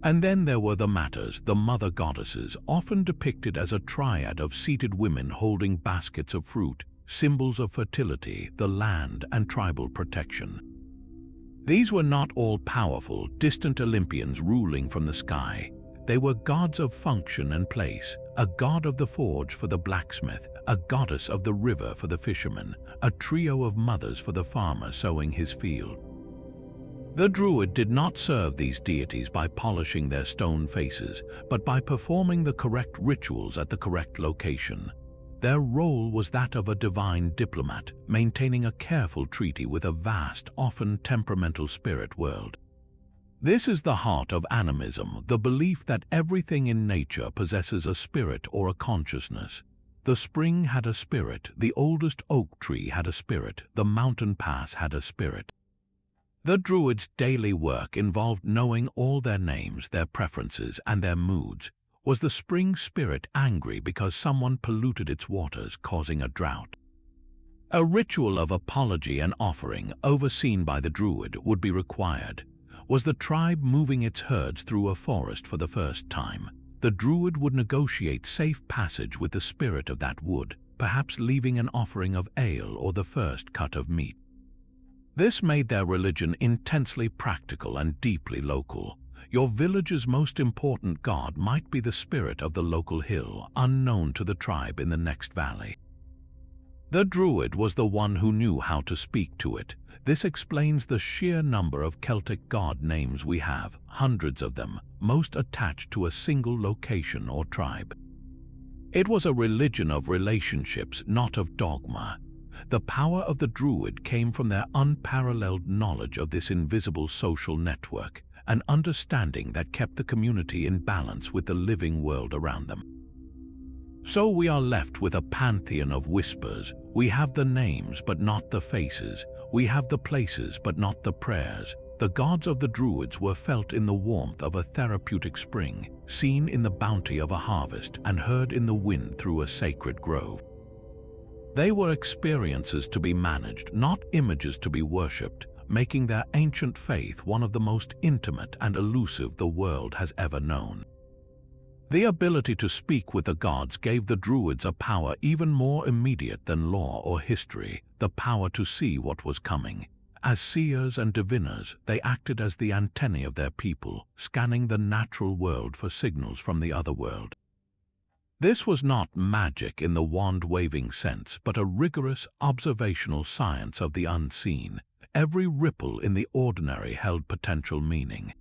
And then there were the Matters, the mother goddesses, often depicted as a triad of seated women holding baskets of fruit, symbols of fertility, the land, and tribal protection. These were not all powerful, distant Olympians ruling from the sky. They were gods of function and place, a god of the forge for the blacksmith, a goddess of the river for the fisherman, a trio of mothers for the farmer sowing his field. The Druid did not serve these deities by polishing their stone faces, but by performing the correct rituals at the correct location. Their role was that of a divine diplomat, maintaining a careful treaty with a vast, often temperamental spirit world. This is the heart of animism, the belief that everything in nature possesses a spirit or a consciousness. The spring had a spirit, the oldest oak tree had a spirit, the mountain pass had a spirit. The Druids' daily work involved knowing all their names, their preferences, and their moods. Was the spring spirit angry because someone polluted its waters, causing a drought? A ritual of apology and offering, overseen by the Druid, would be required. Was the tribe moving its herds through a forest for the first time? The Druid would negotiate safe passage with the spirit of that wood, perhaps leaving an offering of ale or the first cut of meat. This made their religion intensely practical and deeply local. Your village's most important god might be the spirit of the local hill, unknown to the tribe in the next valley. The Druid was the one who knew how to speak to it. This explains the sheer number of Celtic god names we have, hundreds of them, most attached to a single location or tribe. It was a religion of relationships, not of dogma. The power of the Druid came from their unparalleled knowledge of this invisible social network, an understanding that kept the community in balance with the living world around them. So we are left with a pantheon of whispers. We have the names but not the faces. We have the places but not the prayers. The gods of the Druids were felt in the warmth of a therapeutic spring, seen in the bounty of a harvest, and heard in the wind through a sacred grove. They were experiences to be managed, not images to be worshipped, making their ancient faith one of the most intimate and elusive the world has ever known. The ability to speak with the gods gave the Druids a power even more immediate than law or history, the power to see what was coming. As seers and diviners, they acted as the antennae of their people, scanning the natural world for signals from the other world. This was not magic in the wand-waving sense, but a rigorous observational science of the unseen. Every ripple in the ordinary held potential meaning.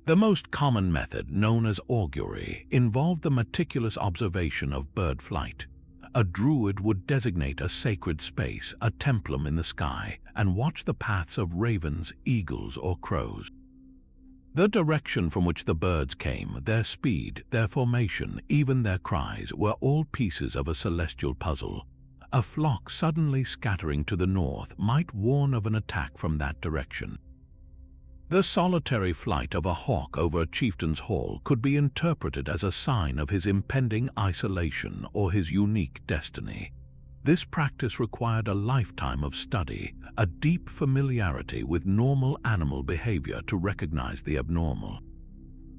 The most common method, known as augury, involved the meticulous observation of bird flight. A Druid would designate a sacred space, a templum in the sky, and watch the paths of ravens, eagles, or crows. The direction from which the birds came, their speed, their formation, even their cries, were all pieces of a celestial puzzle. A flock suddenly scattering to the north might warn of an attack from that direction. The solitary flight of a hawk over a chieftain's hall could be interpreted as a sign of his impending isolation or his unique destiny. This practice required a lifetime of study, a deep familiarity with normal animal behavior to recognize the abnormal.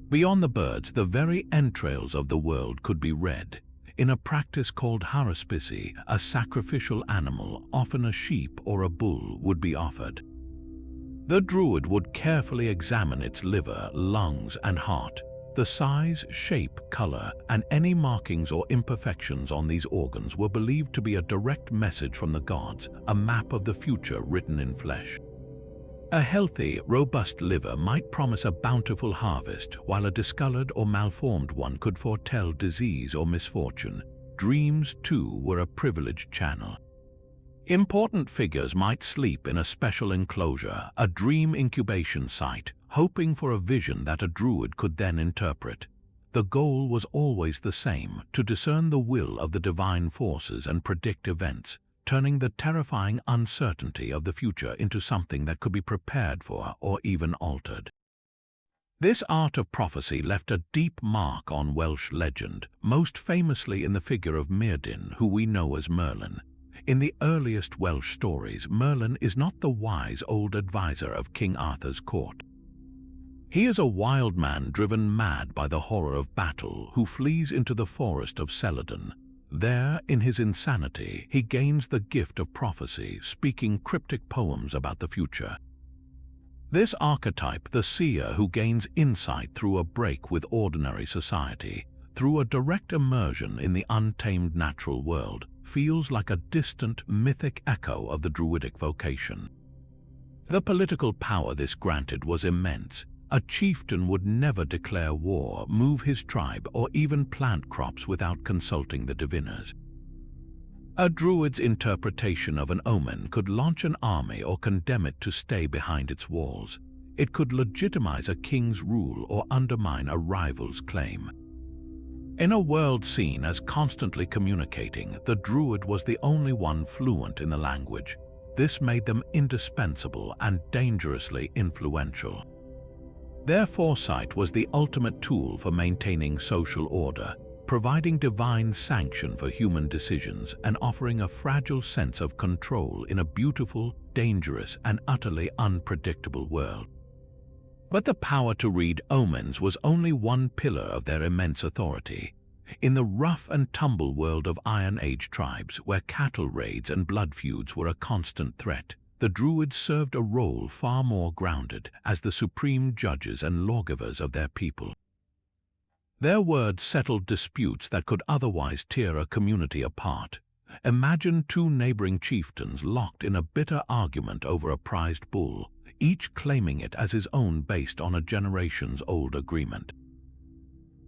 Beyond the birds, the very entrails of the world could be read. In a practice called haruspice, a sacrificial animal, often a sheep or a bull, would be offered. The Druid would carefully examine its liver, lungs, and heart. The size, shape, color, and any markings or imperfections on these organs were believed to be a direct message from the gods, a map of the future written in flesh. A healthy, robust liver might promise a bountiful harvest, while a discolored or malformed one could foretell disease or misfortune. Dreams, too, were a privileged channel. Important figures might sleep in a special enclosure, a dream incubation site, hoping for a vision that a Druid could then interpret. The goal was always the same, to discern the will of the divine forces and predict events, turning the terrifying uncertainty of the future into something that could be prepared for or even altered. This art of prophecy left a deep mark on Welsh legend, most famously in the figure of Myrddin, who we know as Merlin. In the earliest Welsh stories, Merlin is not the wise old advisor of King Arthur's court. He is a wild man driven mad by the horror of battle who flees into the forest of Celyn. There, in his insanity, he gains the gift of prophecy, speaking cryptic poems about the future. This archetype, the seer who gains insight through a break with ordinary society, through a direct immersion in the untamed natural world, feels like a distant, mythic echo of the Druidic vocation. The political power this granted was immense. A chieftain would never declare war, move his tribe, or even plant crops without consulting the diviners. A Druid's interpretation of an omen could launch an army or condemn it to stay behind its walls. It could legitimize a king's rule or undermine a rival's claim. In a world seen as constantly communicating, the Druid was the only one fluent in the language. This made them indispensable and dangerously influential. Their foresight was the ultimate tool for maintaining social order, providing divine sanction for human decisions and offering a fragile sense of control in a beautiful, dangerous, and utterly unpredictable world. But the power to read omens was only one pillar of their immense authority. In the rough and tumble world of Iron Age tribes, where cattle raids and blood feuds were a constant threat, the Druids served a role far more grounded as the supreme judges and lawgivers of their people. Their words settled disputes that could otherwise tear a community apart. Imagine two neighboring chieftains locked in a bitter argument over a prized bull, each claiming it as his own based on a generations-old agreement.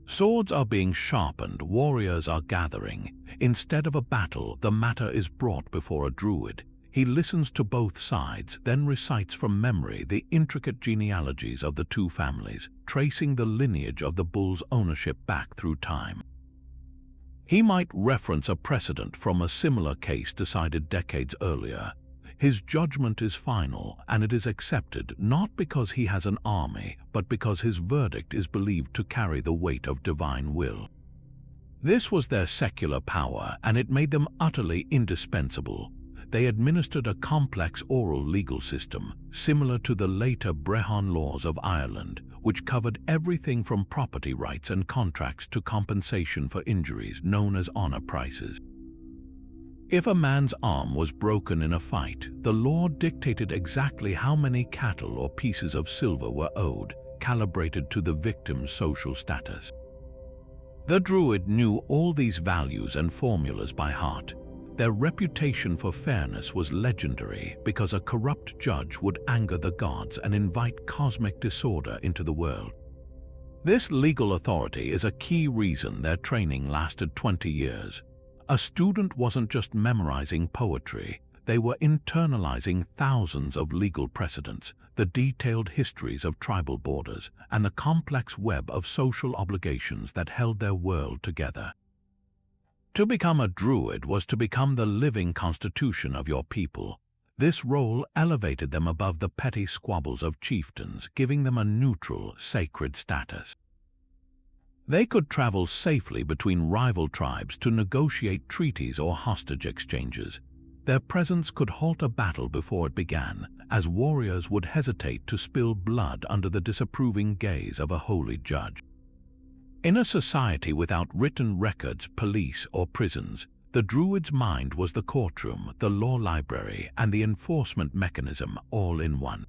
Swords are being sharpened, warriors are gathering. Instead of a battle, the matter is brought before a druid. He listens to both sides, then recites from memory the intricate genealogies of the two families, tracing the lineage of the bull's ownership back through time. He might reference a precedent from a similar case decided decades earlier. His judgment is final, and it is accepted not because he has an army, but because his verdict is believed to carry the weight of divine will. This was their secular power, and it made them utterly indispensable. They administered a complex oral legal system, similar to the later Brehon laws of Ireland, which covered everything from property rights and contracts to compensation for injuries, known as honor prices. If a man's arm was broken in a fight, the law dictated exactly how many cattle or pieces of silver were owed, calibrated to the victim's social status. The Druid knew all these values and formulas by heart. Their reputation for fairness was legendary because a corrupt judge would anger the gods and invite cosmic disorder into the world. This legal authority is a key reason their training lasted 20 years. A student wasn't just memorizing poetry, they were internalizing thousands of legal precedents, the detailed histories of tribal borders, and the complex web of social obligations that held their world together. To become a druid was to become the living constitution of your people. This role elevated them above the petty squabbles of chieftains, giving them a neutral, sacred status. They could travel safely between rival tribes to negotiate treaties or hostage exchanges. Their presence could halt a battle before it began, as warriors would hesitate to spill blood under the disapproving gaze of a holy judge. In a society without written records, police, or prisons, the Druid's mind was the courtroom, the law library, and the enforcement mechanism all in one.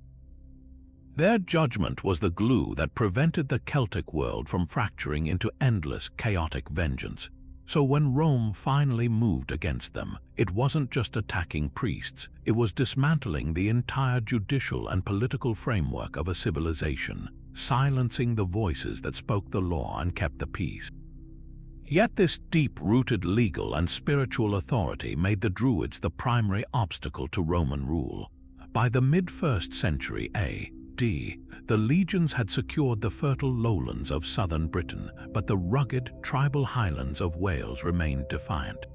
Their judgment was the glue that prevented the Celtic world from fracturing into endless, chaotic vengeance. So when Rome finally moved against them, it wasn't just attacking priests, it was dismantling the entire judicial and political framework of a civilization, silencing the voices that spoke the law and kept the peace. Yet this deep-rooted legal and spiritual authority made the Druids the primary obstacle to Roman rule. By the mid-1st century A.D., the legions had secured the fertile lowlands of southern Britain, but the rugged, tribal highlands of Wales remained defiant.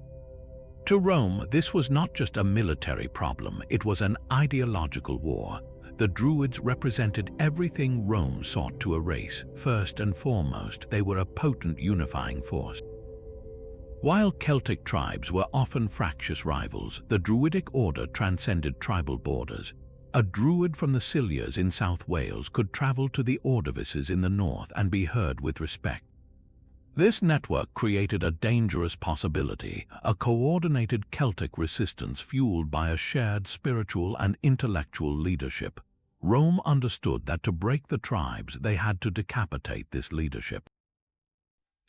To Rome, this was not just a military problem, it was an ideological war. The Druids represented everything Rome sought to erase. First and foremost, they were a potent unifying force. While Celtic tribes were often fractious rivals, the Druidic order transcended tribal borders. A Druid from the Scillias in South Wales could travel to the Ordovices in the north and be heard with respect. This network created a dangerous possibility, a coordinated Celtic resistance fueled by a shared spiritual and intellectual leadership. Rome understood that to break the tribes, they had to decapitate this leadership.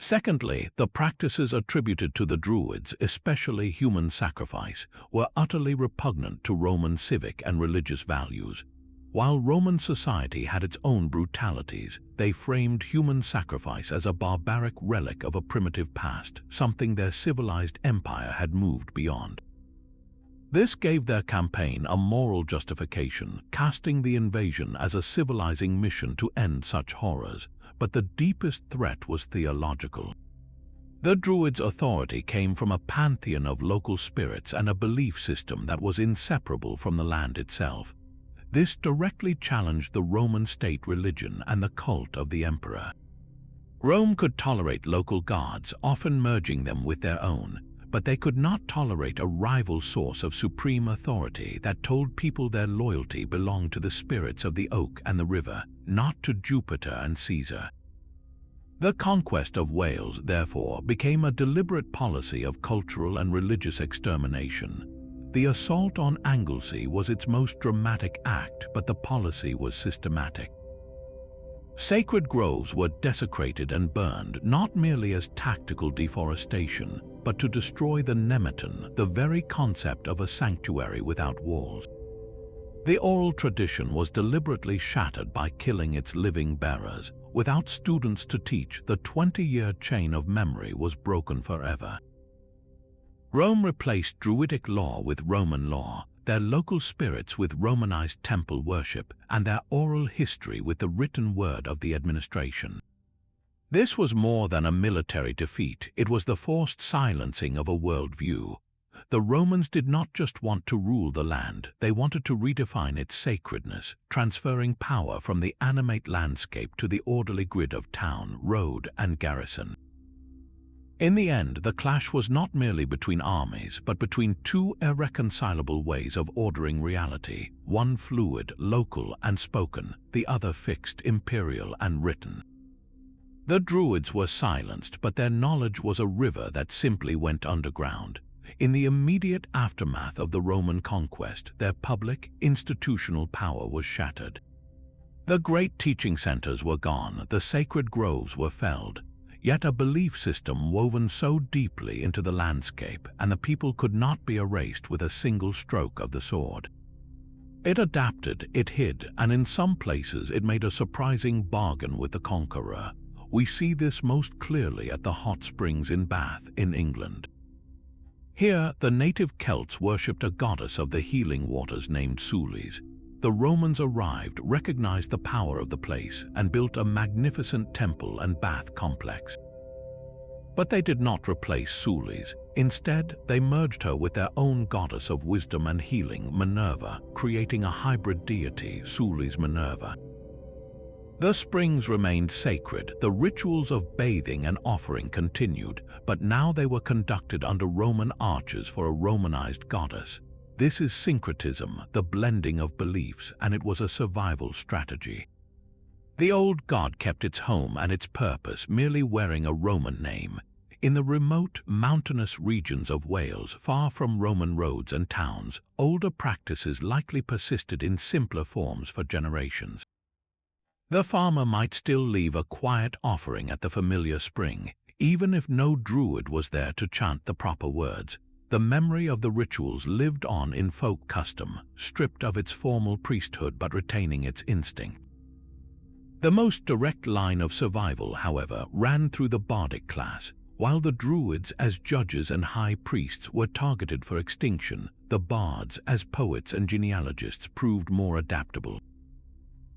Secondly, the practices attributed to the Druids, especially human sacrifice, were utterly repugnant to Roman civic and religious values. While Roman society had its own brutalities, they framed human sacrifice as a barbaric relic of a primitive past, something their civilized empire had moved beyond. This gave their campaign a moral justification, casting the invasion as a civilizing mission to end such horrors. But the deepest threat was theological. The Druids' authority came from a pantheon of local spirits and a belief system that was inseparable from the land itself. This directly challenged the Roman state religion and the cult of the emperor. Rome could tolerate local gods, often merging them with their own, but they could not tolerate a rival source of supreme authority that told people their loyalty belonged to the spirits of the oak and the river, not to Jupiter and Caesar. The conquest of Wales, therefore, became a deliberate policy of cultural and religious extermination. The assault on Anglesey was its most dramatic act, but the policy was systematic. Sacred groves were desecrated and burned, not merely as tactical deforestation, but to destroy the nemeton, the very concept of a sanctuary without walls. The oral tradition was deliberately shattered by killing its living bearers. Without students to teach, the 20-year chain of memory was broken forever. Rome replaced Druidic law with Roman law, their local spirits with Romanized temple worship, and their oral history with the written word of the administration. This was more than a military defeat, it was the forced silencing of a worldview. The Romans did not just want to rule the land, they wanted to redefine its sacredness, transferring power from the animate landscape to the orderly grid of town, road, and garrison. In the end, the clash was not merely between armies, but between two irreconcilable ways of ordering reality, one fluid, local, and spoken, the other fixed, imperial, and written. The Druids were silenced, but their knowledge was a river that simply went underground. In the immediate aftermath of the Roman conquest, their public, institutional power was shattered. The great teaching centers were gone, the sacred groves were felled. Yet a belief system woven so deeply into the landscape, and the people could not be erased with a single stroke of the sword. It adapted, it hid, and in some places it made a surprising bargain with the conqueror. We see this most clearly at the hot springs in Bath, in England. Here, the native Celts worshipped a goddess of the healing waters named Sulis. The Romans arrived, recognized the power of the place, and built a magnificent temple and bath complex. But they did not replace Sulis. Instead, they merged her with their own goddess of wisdom and healing, Minerva, creating a hybrid deity, Sulis Minerva. The springs remained sacred, the rituals of bathing and offering continued, but now they were conducted under Roman arches for a Romanized goddess. This is syncretism, the blending of beliefs, and it was a survival strategy. The old god kept its home and its purpose, merely wearing a Roman name. In the remote, mountainous regions of Wales, far from Roman roads and towns, older practices likely persisted in simpler forms for generations. The farmer might still leave a quiet offering at the familiar spring, even if no druid was there to chant the proper words. The memory of the rituals lived on in folk custom, stripped of its formal priesthood but retaining its instinct. The most direct line of survival, however, ran through the bardic class. While the Druids as judges and high priests were targeted for extinction, the bards as poets and genealogists proved more adaptable.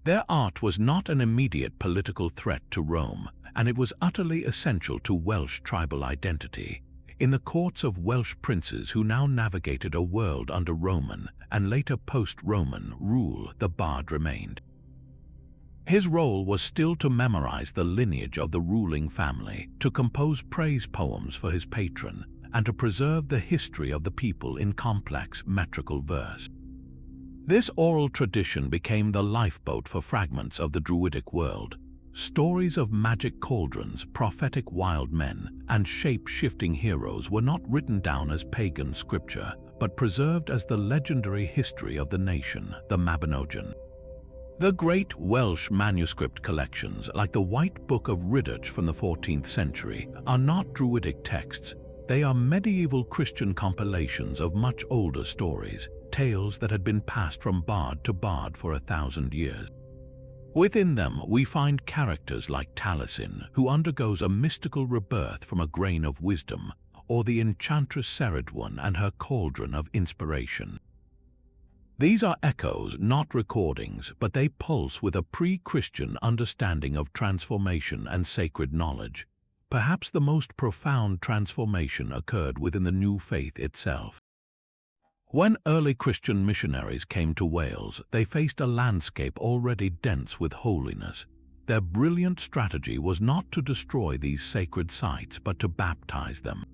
Their art was not an immediate political threat to Rome, and it was utterly essential to Welsh tribal identity. In the courts of Welsh princes who now navigated a world under Roman and later post-Roman rule, the bard remained. His role was still to memorize the lineage of the ruling family, to compose praise poems for his patron, and to preserve the history of the people in complex metrical verse. This oral tradition became the lifeboat for fragments of the Druidic world. Stories of magic cauldrons, prophetic wild men, and shape-shifting heroes were not written down as pagan scripture, but preserved as the legendary history of the nation, the Mabinogion. The great Welsh manuscript collections, like the White Book of Rhydderch from the 14th century, are not Druidic texts. They are medieval Christian compilations of much older stories, tales that had been passed from bard to bard for 1,000 years. Within them, we find characters like Taliesin, who undergoes a mystical rebirth from a grain of wisdom, or the enchantress Cerrig and her cauldron of inspiration. These are echoes, not recordings, but they pulse with a pre-Christian understanding of transformation and sacred knowledge. Perhaps the most profound transformation occurred within the new faith itself. When early Christian missionaries came to Wales, they faced a landscape already dense with holiness. Their brilliant strategy was not to destroy these sacred sites, but to baptize them.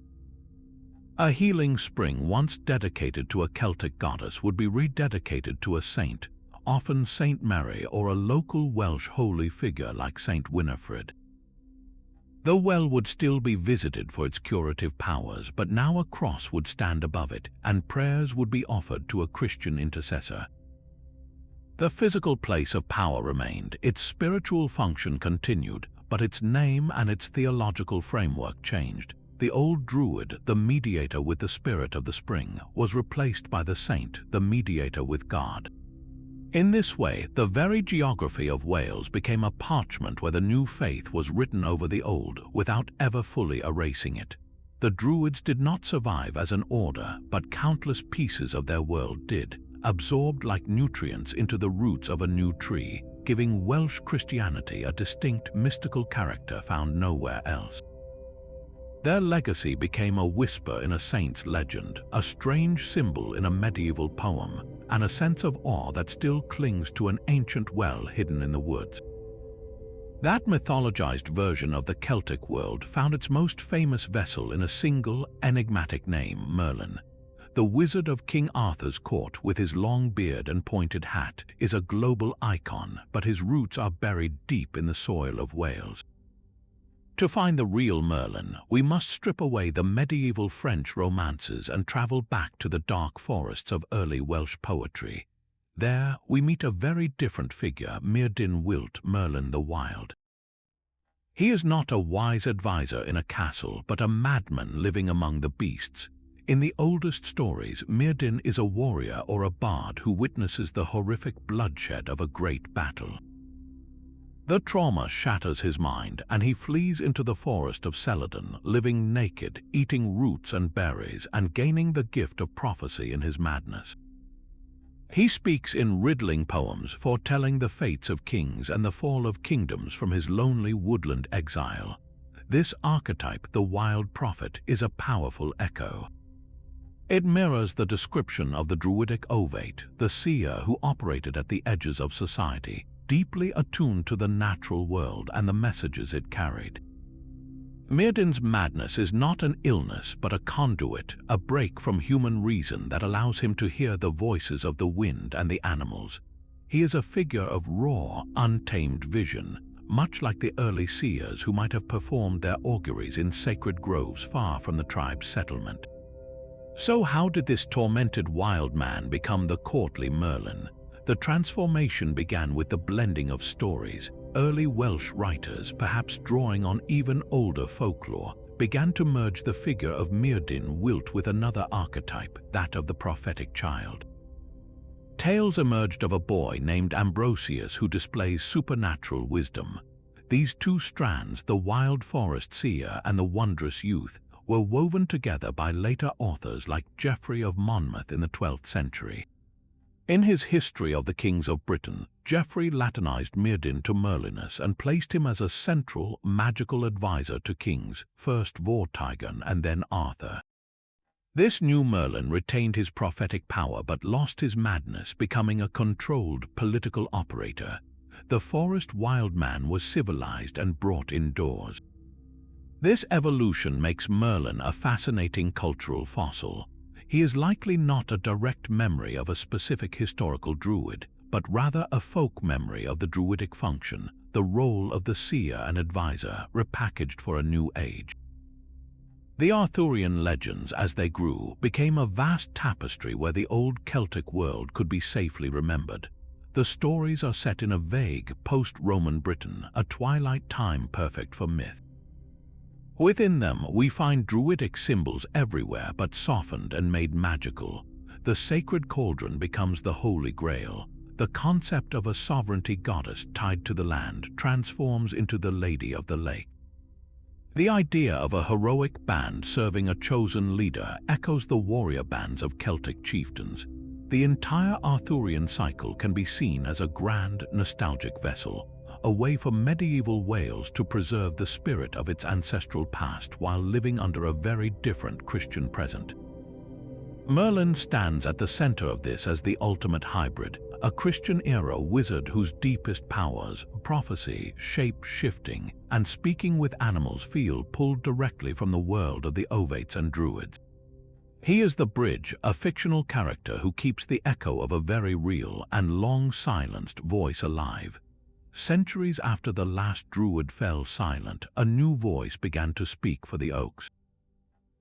A healing spring once dedicated to a Celtic goddess would be rededicated to a saint, often Saint Mary or a local Welsh holy figure like Saint Winifred. The well would still be visited for its curative powers, but now a cross would stand above it, and prayers would be offered to a Christian intercessor. The physical place of power remained, its spiritual function continued, but its name and its theological framework changed. The old Druid, the mediator with the spirit of the spring, was replaced by the saint, the mediator with God. In this way, the very geography of Wales became a parchment where the new faith was written over the old without ever fully erasing it. The Druids did not survive as an order, but countless pieces of their world did, absorbed like nutrients into the roots of a new tree, giving Welsh Christianity a distinct mystical character found nowhere else. Their legacy became a whisper in a saint's legend, a strange symbol in a medieval poem, and a sense of awe that still clings to an ancient well hidden in the woods. That mythologized version of the Celtic world found its most famous vessel in a single, enigmatic name, Merlin. The wizard of King Arthur's court with his long beard and pointed hat is a global icon, but his roots are buried deep in the soil of Wales. To find the real Merlin, we must strip away the medieval French romances and travel back to the dark forests of early Welsh poetry. There, we meet a very different figure, Myrddin Wyllt, Merlin the Wild. He is not a wise advisor in a castle, but a madman living among the beasts. In the oldest stories, Myrddin is a warrior or a bard who witnesses the horrific bloodshed of a great battle. The trauma shatters his mind, and he flees into the forest of Celadon, living naked, eating roots and berries, and gaining the gift of prophecy in his madness. He speaks in riddling poems, foretelling the fates of kings and the fall of kingdoms from his lonely woodland exile. This archetype, the wild prophet, is a powerful echo. It mirrors the description of the Druidic ovate, the seer who operated at the edges of society, deeply attuned to the natural world and the messages it carried. Myrddin's madness is not an illness but a conduit, a break from human reason that allows him to hear the voices of the wind and the animals. He is a figure of raw, untamed vision, much like the early seers who might have performed their auguries in sacred groves far from the tribe's settlement. So how did this tormented wild man become the courtly Merlin? The transformation began with the blending of stories. Early Welsh writers, perhaps drawing on even older folklore, began to merge the figure of Myrddin Wyllt with another archetype, that of the prophetic child. Tales emerged of a boy named Ambrosius who displays supernatural wisdom. These two strands, the wild forest seer and the wondrous youth, were woven together by later authors like Geoffrey of Monmouth in the 12th century. In his History of the Kings of Britain, Geoffrey Latinized Myrddin to Merlinus and placed him as a central, magical advisor to kings, first Vortigern and then Arthur. This new Merlin retained his prophetic power but lost his madness, becoming a controlled political operator. The forest wild man was civilized and brought indoors. This evolution makes Merlin a fascinating cultural fossil. He is likely not a direct memory of a specific historical druid, but rather a folk memory of the druidic function, the role of the seer and advisor, repackaged for a new age. The Arthurian legends, as they grew, became a vast tapestry where the old Celtic world could be safely remembered. The stories are set in a vague, post-Roman Britain, a twilight time perfect for myth. Within them, we find druidic symbols everywhere but softened and made magical. The sacred cauldron becomes the Holy Grail. The concept of a sovereignty goddess tied to the land transforms into the Lady of the Lake. The idea of a heroic band serving a chosen leader echoes the warrior bands of Celtic chieftains. The entire Arthurian cycle can be seen as a grand, nostalgic vessel, a way for medieval Wales to preserve the spirit of its ancestral past while living under a very different Christian present. Merlin stands at the center of this as the ultimate hybrid, a Christian-era wizard whose deepest powers, prophecy, shape-shifting, and speaking with animals feel pulled directly from the world of the Ovates and Druids. He is the Bridge, a fictional character who keeps the echo of a very real and long-silenced voice alive. Centuries after the last Druid fell silent, a new voice began to speak for the Oaks.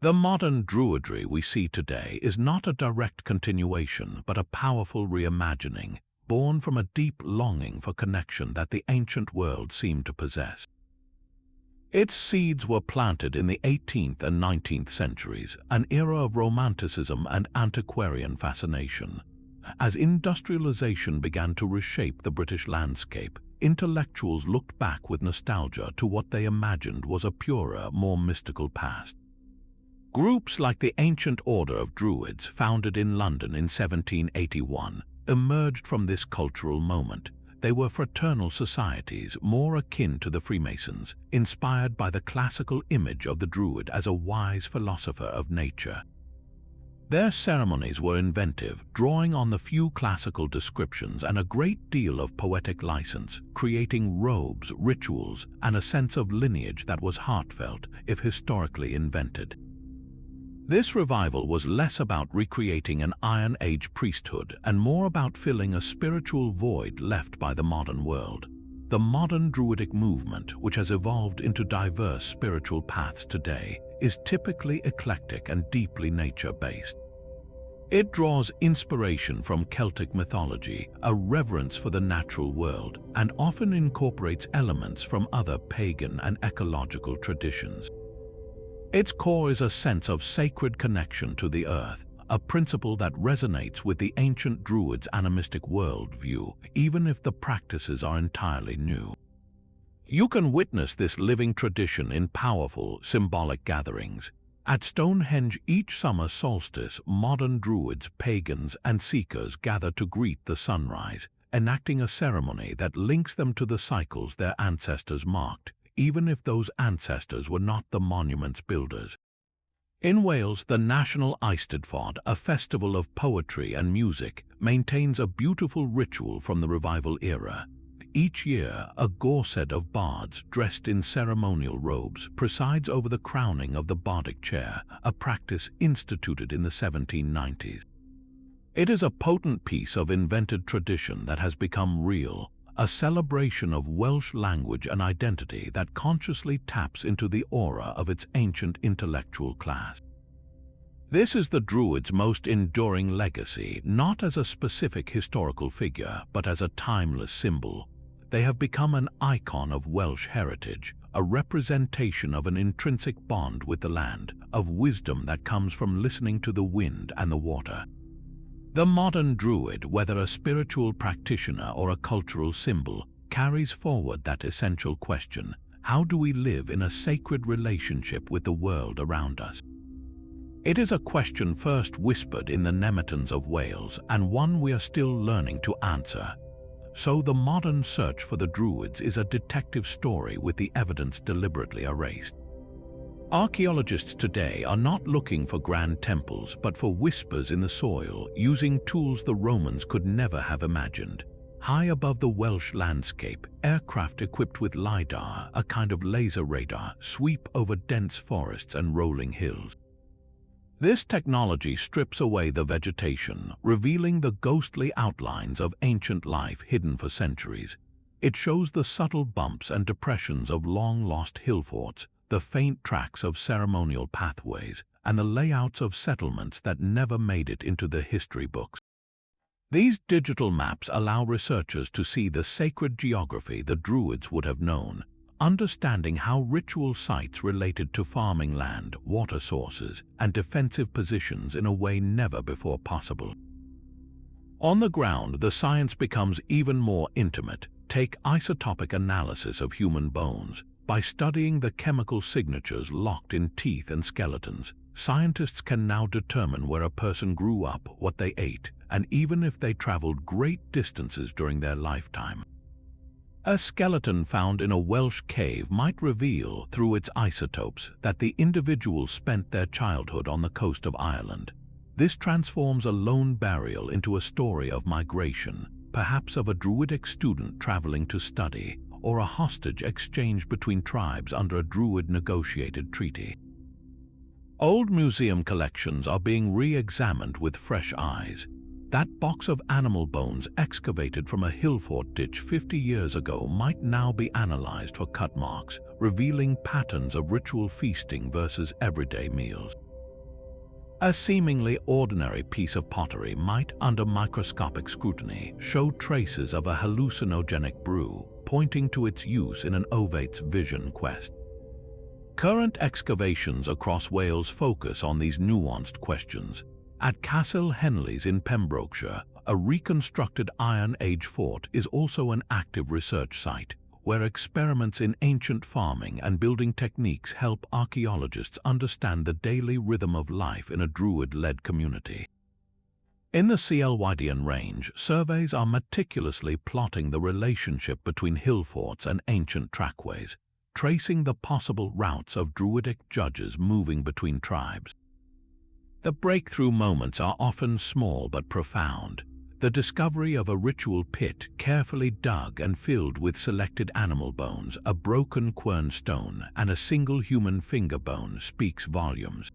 The modern Druidry we see today is not a direct continuation, but a powerful reimagining, born from a deep longing for connection that the ancient world seemed to possess. Its seeds were planted in the 18th and 19th centuries, an era of romanticism and antiquarian fascination. As industrialization began to reshape the British landscape, intellectuals looked back with nostalgia to what they imagined was a purer, more mystical past. Groups like the Ancient Order of Druids, founded in London in 1781, emerged from this cultural moment. They were fraternal societies more akin to the Freemasons, inspired by the classical image of the Druid as a wise philosopher of nature. Their ceremonies were inventive, drawing on the few classical descriptions and a great deal of poetic license, creating robes, rituals, and a sense of lineage that was heartfelt, if historically invented. This revival was less about recreating an Iron Age priesthood and more about filling a spiritual void left by the modern world. The modern Druidic movement, which has evolved into diverse spiritual paths today, is typically eclectic and deeply nature-based. It draws inspiration from Celtic mythology, a reverence for the natural world, and often incorporates elements from other pagan and ecological traditions. Its core is a sense of sacred connection to the earth, a principle that resonates with the ancient Druids' animistic worldview, even if the practices are entirely new. You can witness this living tradition in powerful, symbolic gatherings. At Stonehenge each summer solstice, modern Druids, pagans, and seekers gather to greet the sunrise, enacting a ceremony that links them to the cycles their ancestors marked, even if those ancestors were not the monument's builders. In Wales, the National Eisteddfod, a festival of poetry and music, maintains a beautiful ritual from the Revival era. Each year, a gorsedd of bards dressed in ceremonial robes presides over the crowning of the bardic chair, a practice instituted in the 1790s. It is a potent piece of invented tradition that has become real, a celebration of Welsh language and identity that consciously taps into the aura of its ancient intellectual class. This is the Druids' most enduring legacy, not as a specific historical figure, but as a timeless symbol. They have become an icon of Welsh heritage, a representation of an intrinsic bond with the land, of wisdom that comes from listening to the wind and the water. The modern Druid, whether a spiritual practitioner or a cultural symbol, carries forward that essential question: how do we live in a sacred relationship with the world around us? It is a question first whispered in the Nemetons of Wales, and one we are still learning to answer. So the modern search for the Druids is a detective story with the evidence deliberately erased. Archaeologists today are not looking for grand temples, but for whispers in the soil, using tools the Romans could never have imagined. High above the Welsh landscape, aircraft equipped with LiDAR, a kind of laser radar, sweep over dense forests and rolling hills. This technology strips away the vegetation, revealing the ghostly outlines of ancient life hidden for centuries. It shows the subtle bumps and depressions of long-lost hill forts, the faint tracks of ceremonial pathways, and the layouts of settlements that never made it into the history books. These digital maps allow researchers to see the sacred geography the Druids would have known, understanding how ritual sites related to farming land, water sources, and defensive positions in a way never before possible. On the ground, the science becomes even more intimate. Take isotopic analysis of human bones. By studying the chemical signatures locked in teeth and skeletons, scientists can now determine where a person grew up, what they ate, and even if they traveled great distances during their lifetime. A skeleton found in a Welsh cave might reveal, through its isotopes, that the individual spent their childhood on the coast of Ireland. This transforms a lone burial into a story of migration, perhaps of a Druidic student traveling to study, or a hostage exchange between tribes under a Druid-negotiated treaty. Old museum collections are being re-examined with fresh eyes. That box of animal bones excavated from a hill fort ditch 50 years ago might now be analyzed for cut marks, revealing patterns of ritual feasting versus everyday meals. A seemingly ordinary piece of pottery might, under microscopic scrutiny, show traces of a hallucinogenic brew, pointing to its use in an ovate's vision quest. Current excavations across Wales focus on these nuanced questions. At Castle Henleys in Pembrokeshire, a reconstructed Iron Age fort is also an active research site, where experiments in ancient farming and building techniques help archaeologists understand the daily rhythm of life in a Druid-led community. In the Llyn range, surveys are meticulously plotting the relationship between hill forts and ancient trackways, tracing the possible routes of Druidic judges moving between tribes. The breakthrough moments are often small but profound. The discovery of a ritual pit carefully dug and filled with selected animal bones, a broken quern stone, and a single human finger bone speaks volumes.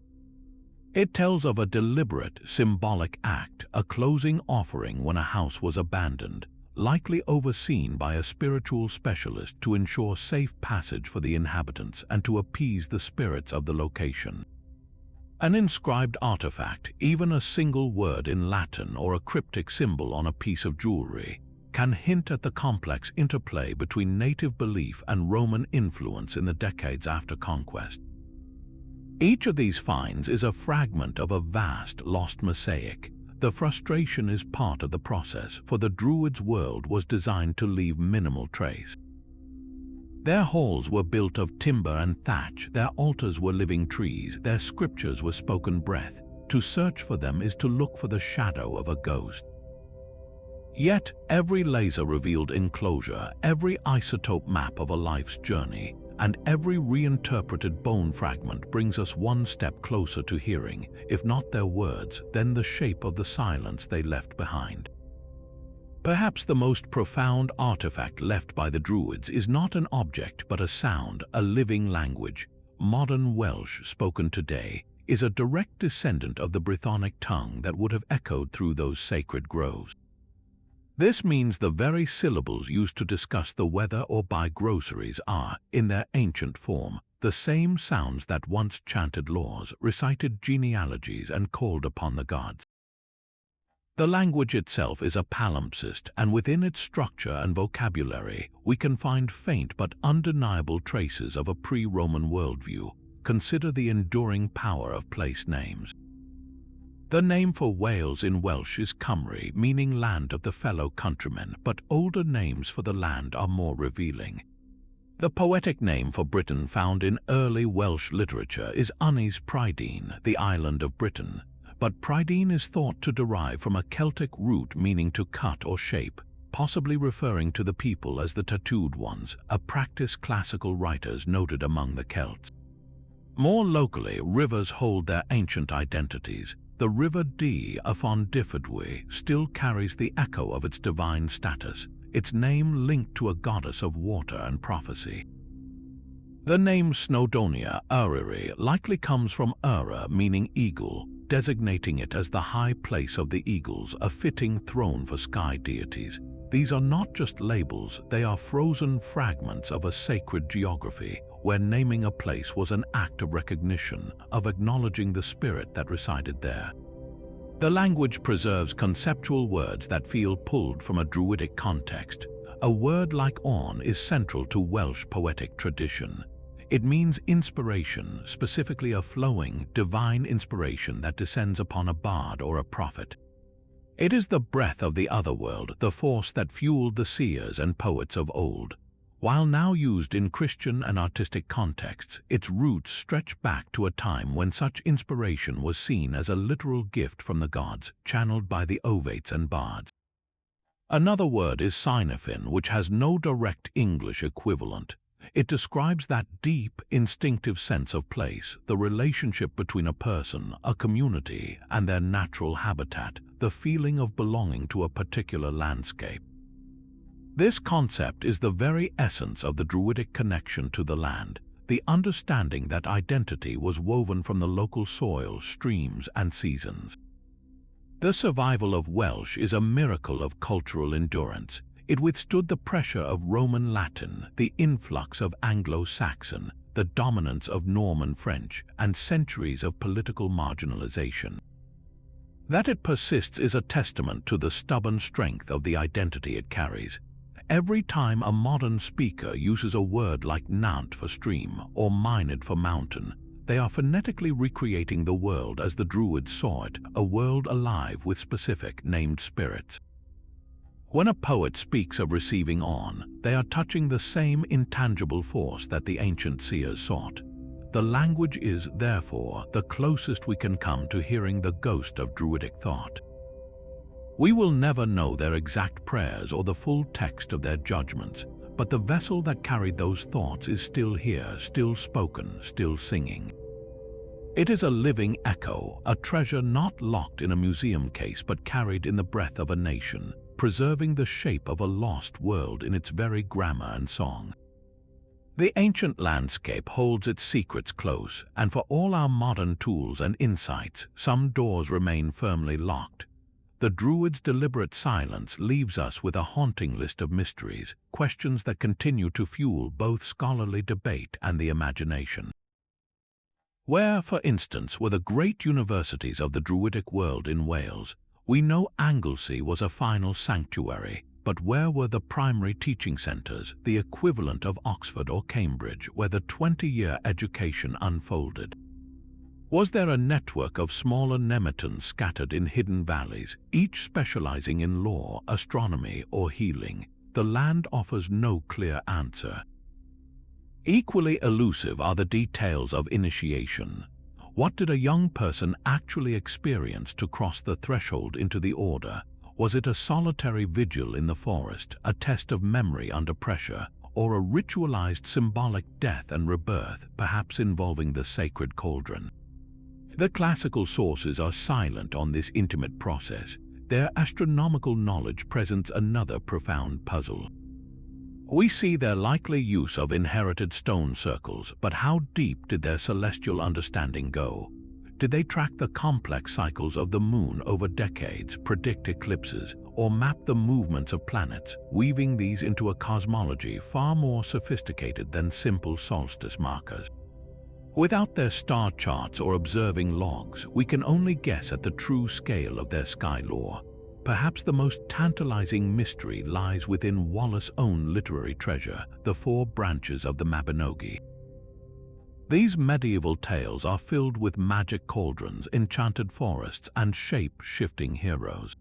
It tells of a deliberate, symbolic act, a closing offering when a house was abandoned, likely overseen by a spiritual specialist to ensure safe passage for the inhabitants and to appease the spirits of the location. An inscribed artifact, even a single word in Latin or a cryptic symbol on a piece of jewelry, can hint at the complex interplay between native belief and Roman influence in the decades after conquest. Each of these finds is a fragment of a vast, lost mosaic. The frustration is part of the process, for the Druids' world was designed to leave minimal trace. Their halls were built of timber and thatch, their altars were living trees, their scriptures were spoken breath. To search for them is to look for the shadow of a ghost. Yet, every laser revealed enclosure, every isotope map of a life's journey, and every reinterpreted bone fragment brings us one step closer to hearing, if not their words, then the shape of the silence they left behind. Perhaps the most profound artifact left by the Druids is not an object but a sound, a living language. Modern Welsh, spoken today, is a direct descendant of the Brythonic tongue that would have echoed through those sacred groves. This means the very syllables used to discuss the weather or buy groceries are, in their ancient form, the same sounds that once chanted laws, recited genealogies, and called upon the gods. The language itself is a palimpsest, and within its structure and vocabulary, we can find faint but undeniable traces of a pre-Roman worldview. Consider the enduring power of place names. The name for Wales in Welsh is Cymru, meaning land of the fellow countrymen, but older names for the land are more revealing. The poetic name for Britain found in early Welsh literature is Ynys Prydain, the island of Britain. But Prydain is thought to derive from a Celtic root meaning to cut or shape, possibly referring to the people as the tattooed ones, a practice classical writers noted among the Celts. More locally, rivers hold their ancient identities. The River Dee, Afon Dyfrdwy, still carries the echo of its divine status, its name linked to a goddess of water and prophecy. The name Snowdonia Eryri likely comes from Ura, meaning eagle, designating it as the high place of the eagles, a fitting throne for sky deities. These are not just labels, they are frozen fragments of a sacred geography, where naming a place was an act of recognition, of acknowledging the spirit that resided there. The language preserves conceptual words that feel pulled from a Druidic context. A word like on is central to Welsh poetic tradition. It means inspiration, specifically a flowing, divine inspiration that descends upon a bard or a prophet. It is the breath of the otherworld, the force that fueled the seers and poets of old. While now used in Christian and artistic contexts, its roots stretch back to a time when such inspiration was seen as a literal gift from the gods, channeled by the ovates and bards. Another word is Cynefin, which has no direct English equivalent. It describes that deep, instinctive sense of place, the relationship between a person, a community, and their natural habitat, the feeling of belonging to a particular landscape. This concept is the very essence of the Druidic connection to the land. the understanding that identity was woven from the local soil, streams, and seasons. The survival of Welsh is a miracle of cultural endurance. It withstood the pressure of Roman Latin, the influx of Anglo-Saxon, the dominance of Norman French, and centuries of political marginalization. That it persists is a testament to the stubborn strength of the identity it carries. Every time a modern speaker uses a word like Nant for stream or Myned for mountain, they are phonetically recreating the world as the Druids saw it, a world alive with specific named spirits. When a poet speaks of receiving on, they are touching the same intangible force that the ancient seers sought. The language is, therefore, the closest we can come to hearing the ghost of Druidic thought. We will never know their exact prayers or the full text of their judgments, but the vessel that carried those thoughts is still here, still spoken, still singing. It is a living echo, a treasure not locked in a museum case but carried in the breath of a nation, preserving the shape of a lost world in its very grammar and song. The ancient landscape holds its secrets close, and for all our modern tools and insights, some doors remain firmly locked. The Druids' deliberate silence leaves us with a haunting list of mysteries, questions that continue to fuel both scholarly debate and the imagination. Where, for instance, were the great universities of the Druidic world in Wales? We know Anglesey was a final sanctuary, but where were the primary teaching centres, the equivalent of Oxford or Cambridge, where the 20-year education unfolded? Was there a network of smaller nemetons scattered in hidden valleys, each specializing in law, astronomy, or healing? The land offers no clear answer. Equally elusive are the details of initiation. What did a young person actually experience to cross the threshold into the order? Was it a solitary vigil in the forest, a test of memory under pressure, or a ritualized symbolic death and rebirth, perhaps involving the sacred cauldron? The classical sources are silent on this intimate process. Their astronomical knowledge presents another profound puzzle. We see their likely use of inherited stone circles, but how deep did their celestial understanding go? Did they track the complex cycles of the moon over decades, predict eclipses, or map the movements of planets, weaving these into a cosmology far more sophisticated than simple solstice markers? Without their star charts or observing logs, we can only guess at the true scale of their sky lore. Perhaps the most tantalizing mystery lies within Wallace's own literary treasure, the 4 branches of the Mabinogi. These medieval tales are filled with magic cauldrons, enchanted forests, and shape-shifting heroes.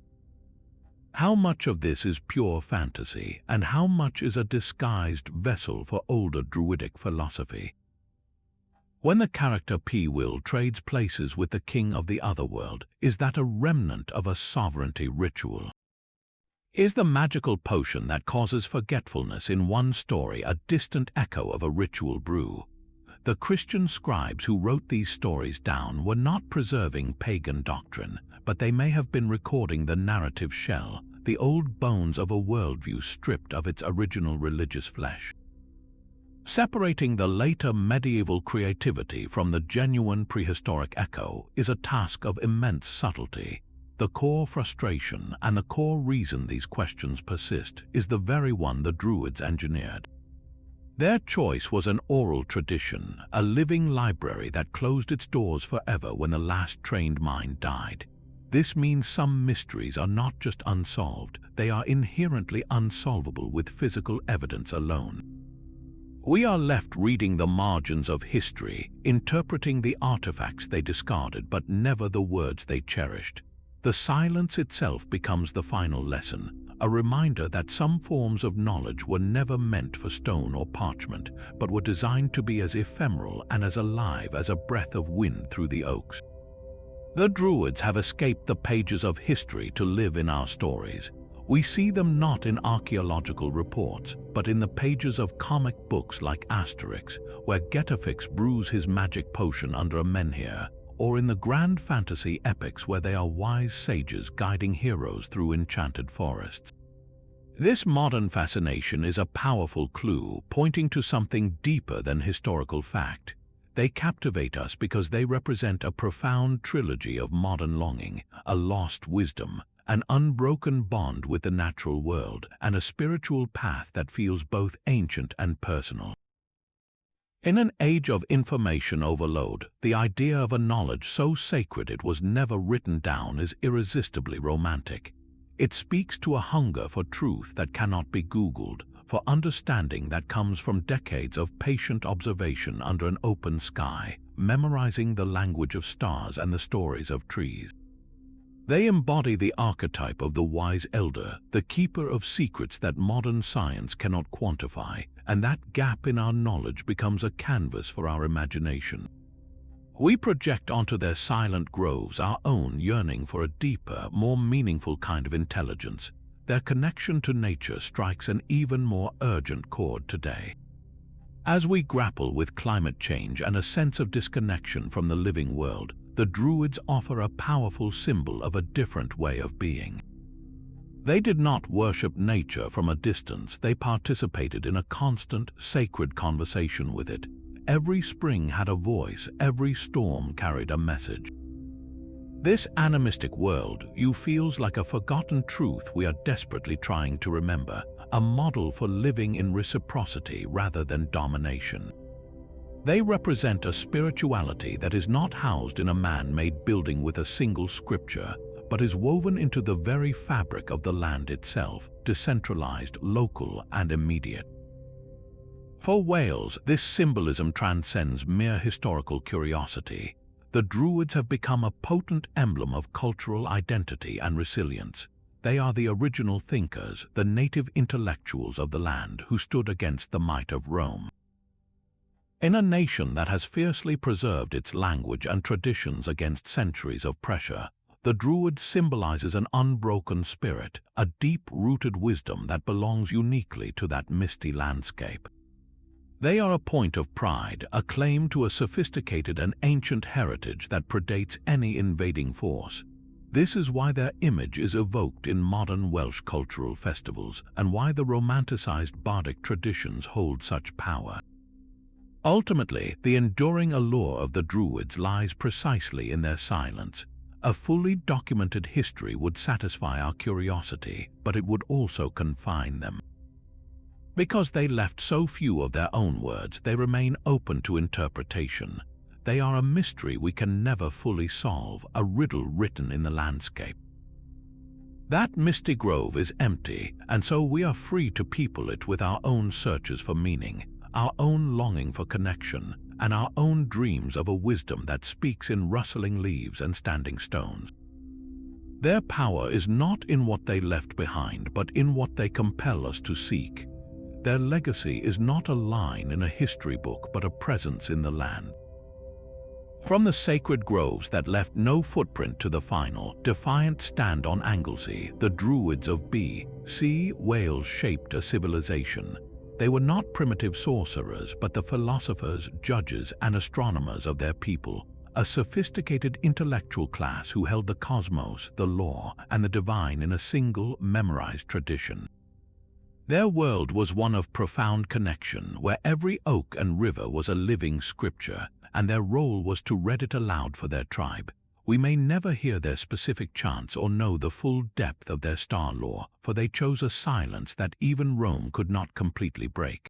How much of this is pure fantasy, and how much is a disguised vessel for older Druidic philosophy? When the character P-Will trades places with the king of the otherworld, is that a remnant of a sovereignty ritual? Is the magical potion that causes forgetfulness in one story a distant echo of a ritual brew? The Christian scribes who wrote these stories down were not preserving pagan doctrine, but they may have been recording the narrative shell, the old bones of a worldview stripped of its original religious flesh. Separating the later medieval creativity from the genuine prehistoric echo is a task of immense subtlety. The core frustration and the core reason these questions persist is the very one the Druids engineered. Their choice was an oral tradition, a living library that closed its doors forever when the last trained mind died. This means some mysteries are not just unsolved, they are inherently unsolvable with physical evidence alone. We are left reading the margins of history, interpreting the artifacts they discarded but never the words they cherished. The silence itself becomes the final lesson, a reminder that some forms of knowledge were never meant for stone or parchment, but were designed to be as ephemeral and as alive as a breath of wind through the oaks. The Druids have escaped the pages of history to live in our stories. We see them not in archaeological reports, but in the pages of comic books like Asterix, where Getafix brews his magic potion under a menhir, or in the grand fantasy epics where they are wise sages guiding heroes through enchanted forests. This modern fascination is a powerful clue pointing to something deeper than historical fact. They captivate us because they represent a profound trilogy of modern longing, a lost wisdom, an unbroken bond with the natural world, and a spiritual path that feels both ancient and personal. In an age of information overload, the idea of a knowledge so sacred it was never written down is irresistibly romantic. It speaks to a hunger for truth that cannot be Googled, for understanding that comes from decades of patient observation under an open sky, memorizing the language of stars and the stories of trees. They embody the archetype of the wise elder, the keeper of secrets that modern science cannot quantify, and that gap in our knowledge becomes a canvas for our imagination. We project onto their silent groves our own yearning for a deeper, more meaningful kind of intelligence. Their connection to nature strikes an even more urgent chord today. As we grapple with climate change and a sense of disconnection from the living world, the Druids offer a powerful symbol of a different way of being. They did not worship nature from a distance, they participated in a constant, sacred conversation with it. Every spring had a voice, every storm carried a message. This animistic world feels like a forgotten truth we are desperately trying to remember, a model for living in reciprocity rather than domination. They represent a spirituality that is not housed in a man-made building with a single scripture, but is woven into the very fabric of the land itself, decentralized, local, and immediate. For Wales, this symbolism transcends mere historical curiosity. The Druids have become a potent emblem of cultural identity and resilience. They are the original thinkers, the native intellectuals of the land who stood against the might of Rome. In a nation that has fiercely preserved its language and traditions against centuries of pressure, the Druid symbolizes an unbroken spirit, a deep-rooted wisdom that belongs uniquely to that misty landscape. They are a point of pride, a claim to a sophisticated and ancient heritage that predates any invading force. This is why their image is evoked in modern Welsh cultural festivals and why the romanticized bardic traditions hold such power. Ultimately, the enduring allure of the Druids lies precisely in their silence. A fully documented history would satisfy our curiosity, but it would also confine them. Because they left so few of their own words, they remain open to interpretation. They are a mystery we can never fully solve, a riddle written in the landscape. That misty grove is empty, and so we are free to people it with our own searches for meaning, our own longing for connection, and our own dreams of a wisdom that speaks in rustling leaves and standing stones. Their power is not in what they left behind, but in what they compel us to seek. Their legacy is not a line in a history book, but a presence in the land. From the sacred groves that left no footprint to the final, defiant stand on Anglesey, the Druids of B.C. Wales shaped a civilization. They were not primitive sorcerers, but the philosophers, judges, and astronomers of their people, a sophisticated intellectual class who held the cosmos, the law, and the divine in a single, memorized tradition. Their world was one of profound connection, where every oak and river was a living scripture, and their role was to read it aloud for their tribe. We may never hear their specific chants or know the full depth of their star lore, for they chose a silence that even Rome could not completely break.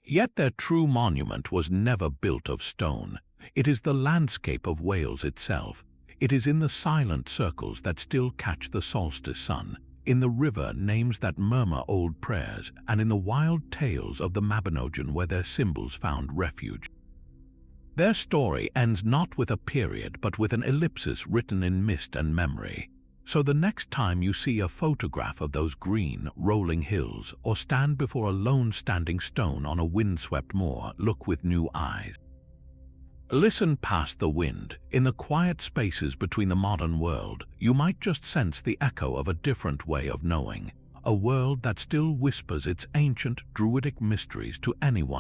Yet their true monument was never built of stone. It is the landscape of Wales itself. It is in the silent circles that still catch the solstice sun, in the river names that murmur old prayers, and in the wild tales of the Mabinogion where their symbols found refuge. Their story ends not with a period, but with an ellipsis written in mist and memory. So the next time you see a photograph of those green, rolling hills, or stand before a lone standing stone on a windswept moor, look with new eyes. Listen past the wind. In the quiet spaces between the modern world, you might just sense the echo of a different way of knowing, a world that still whispers its ancient Druidic mysteries to anyone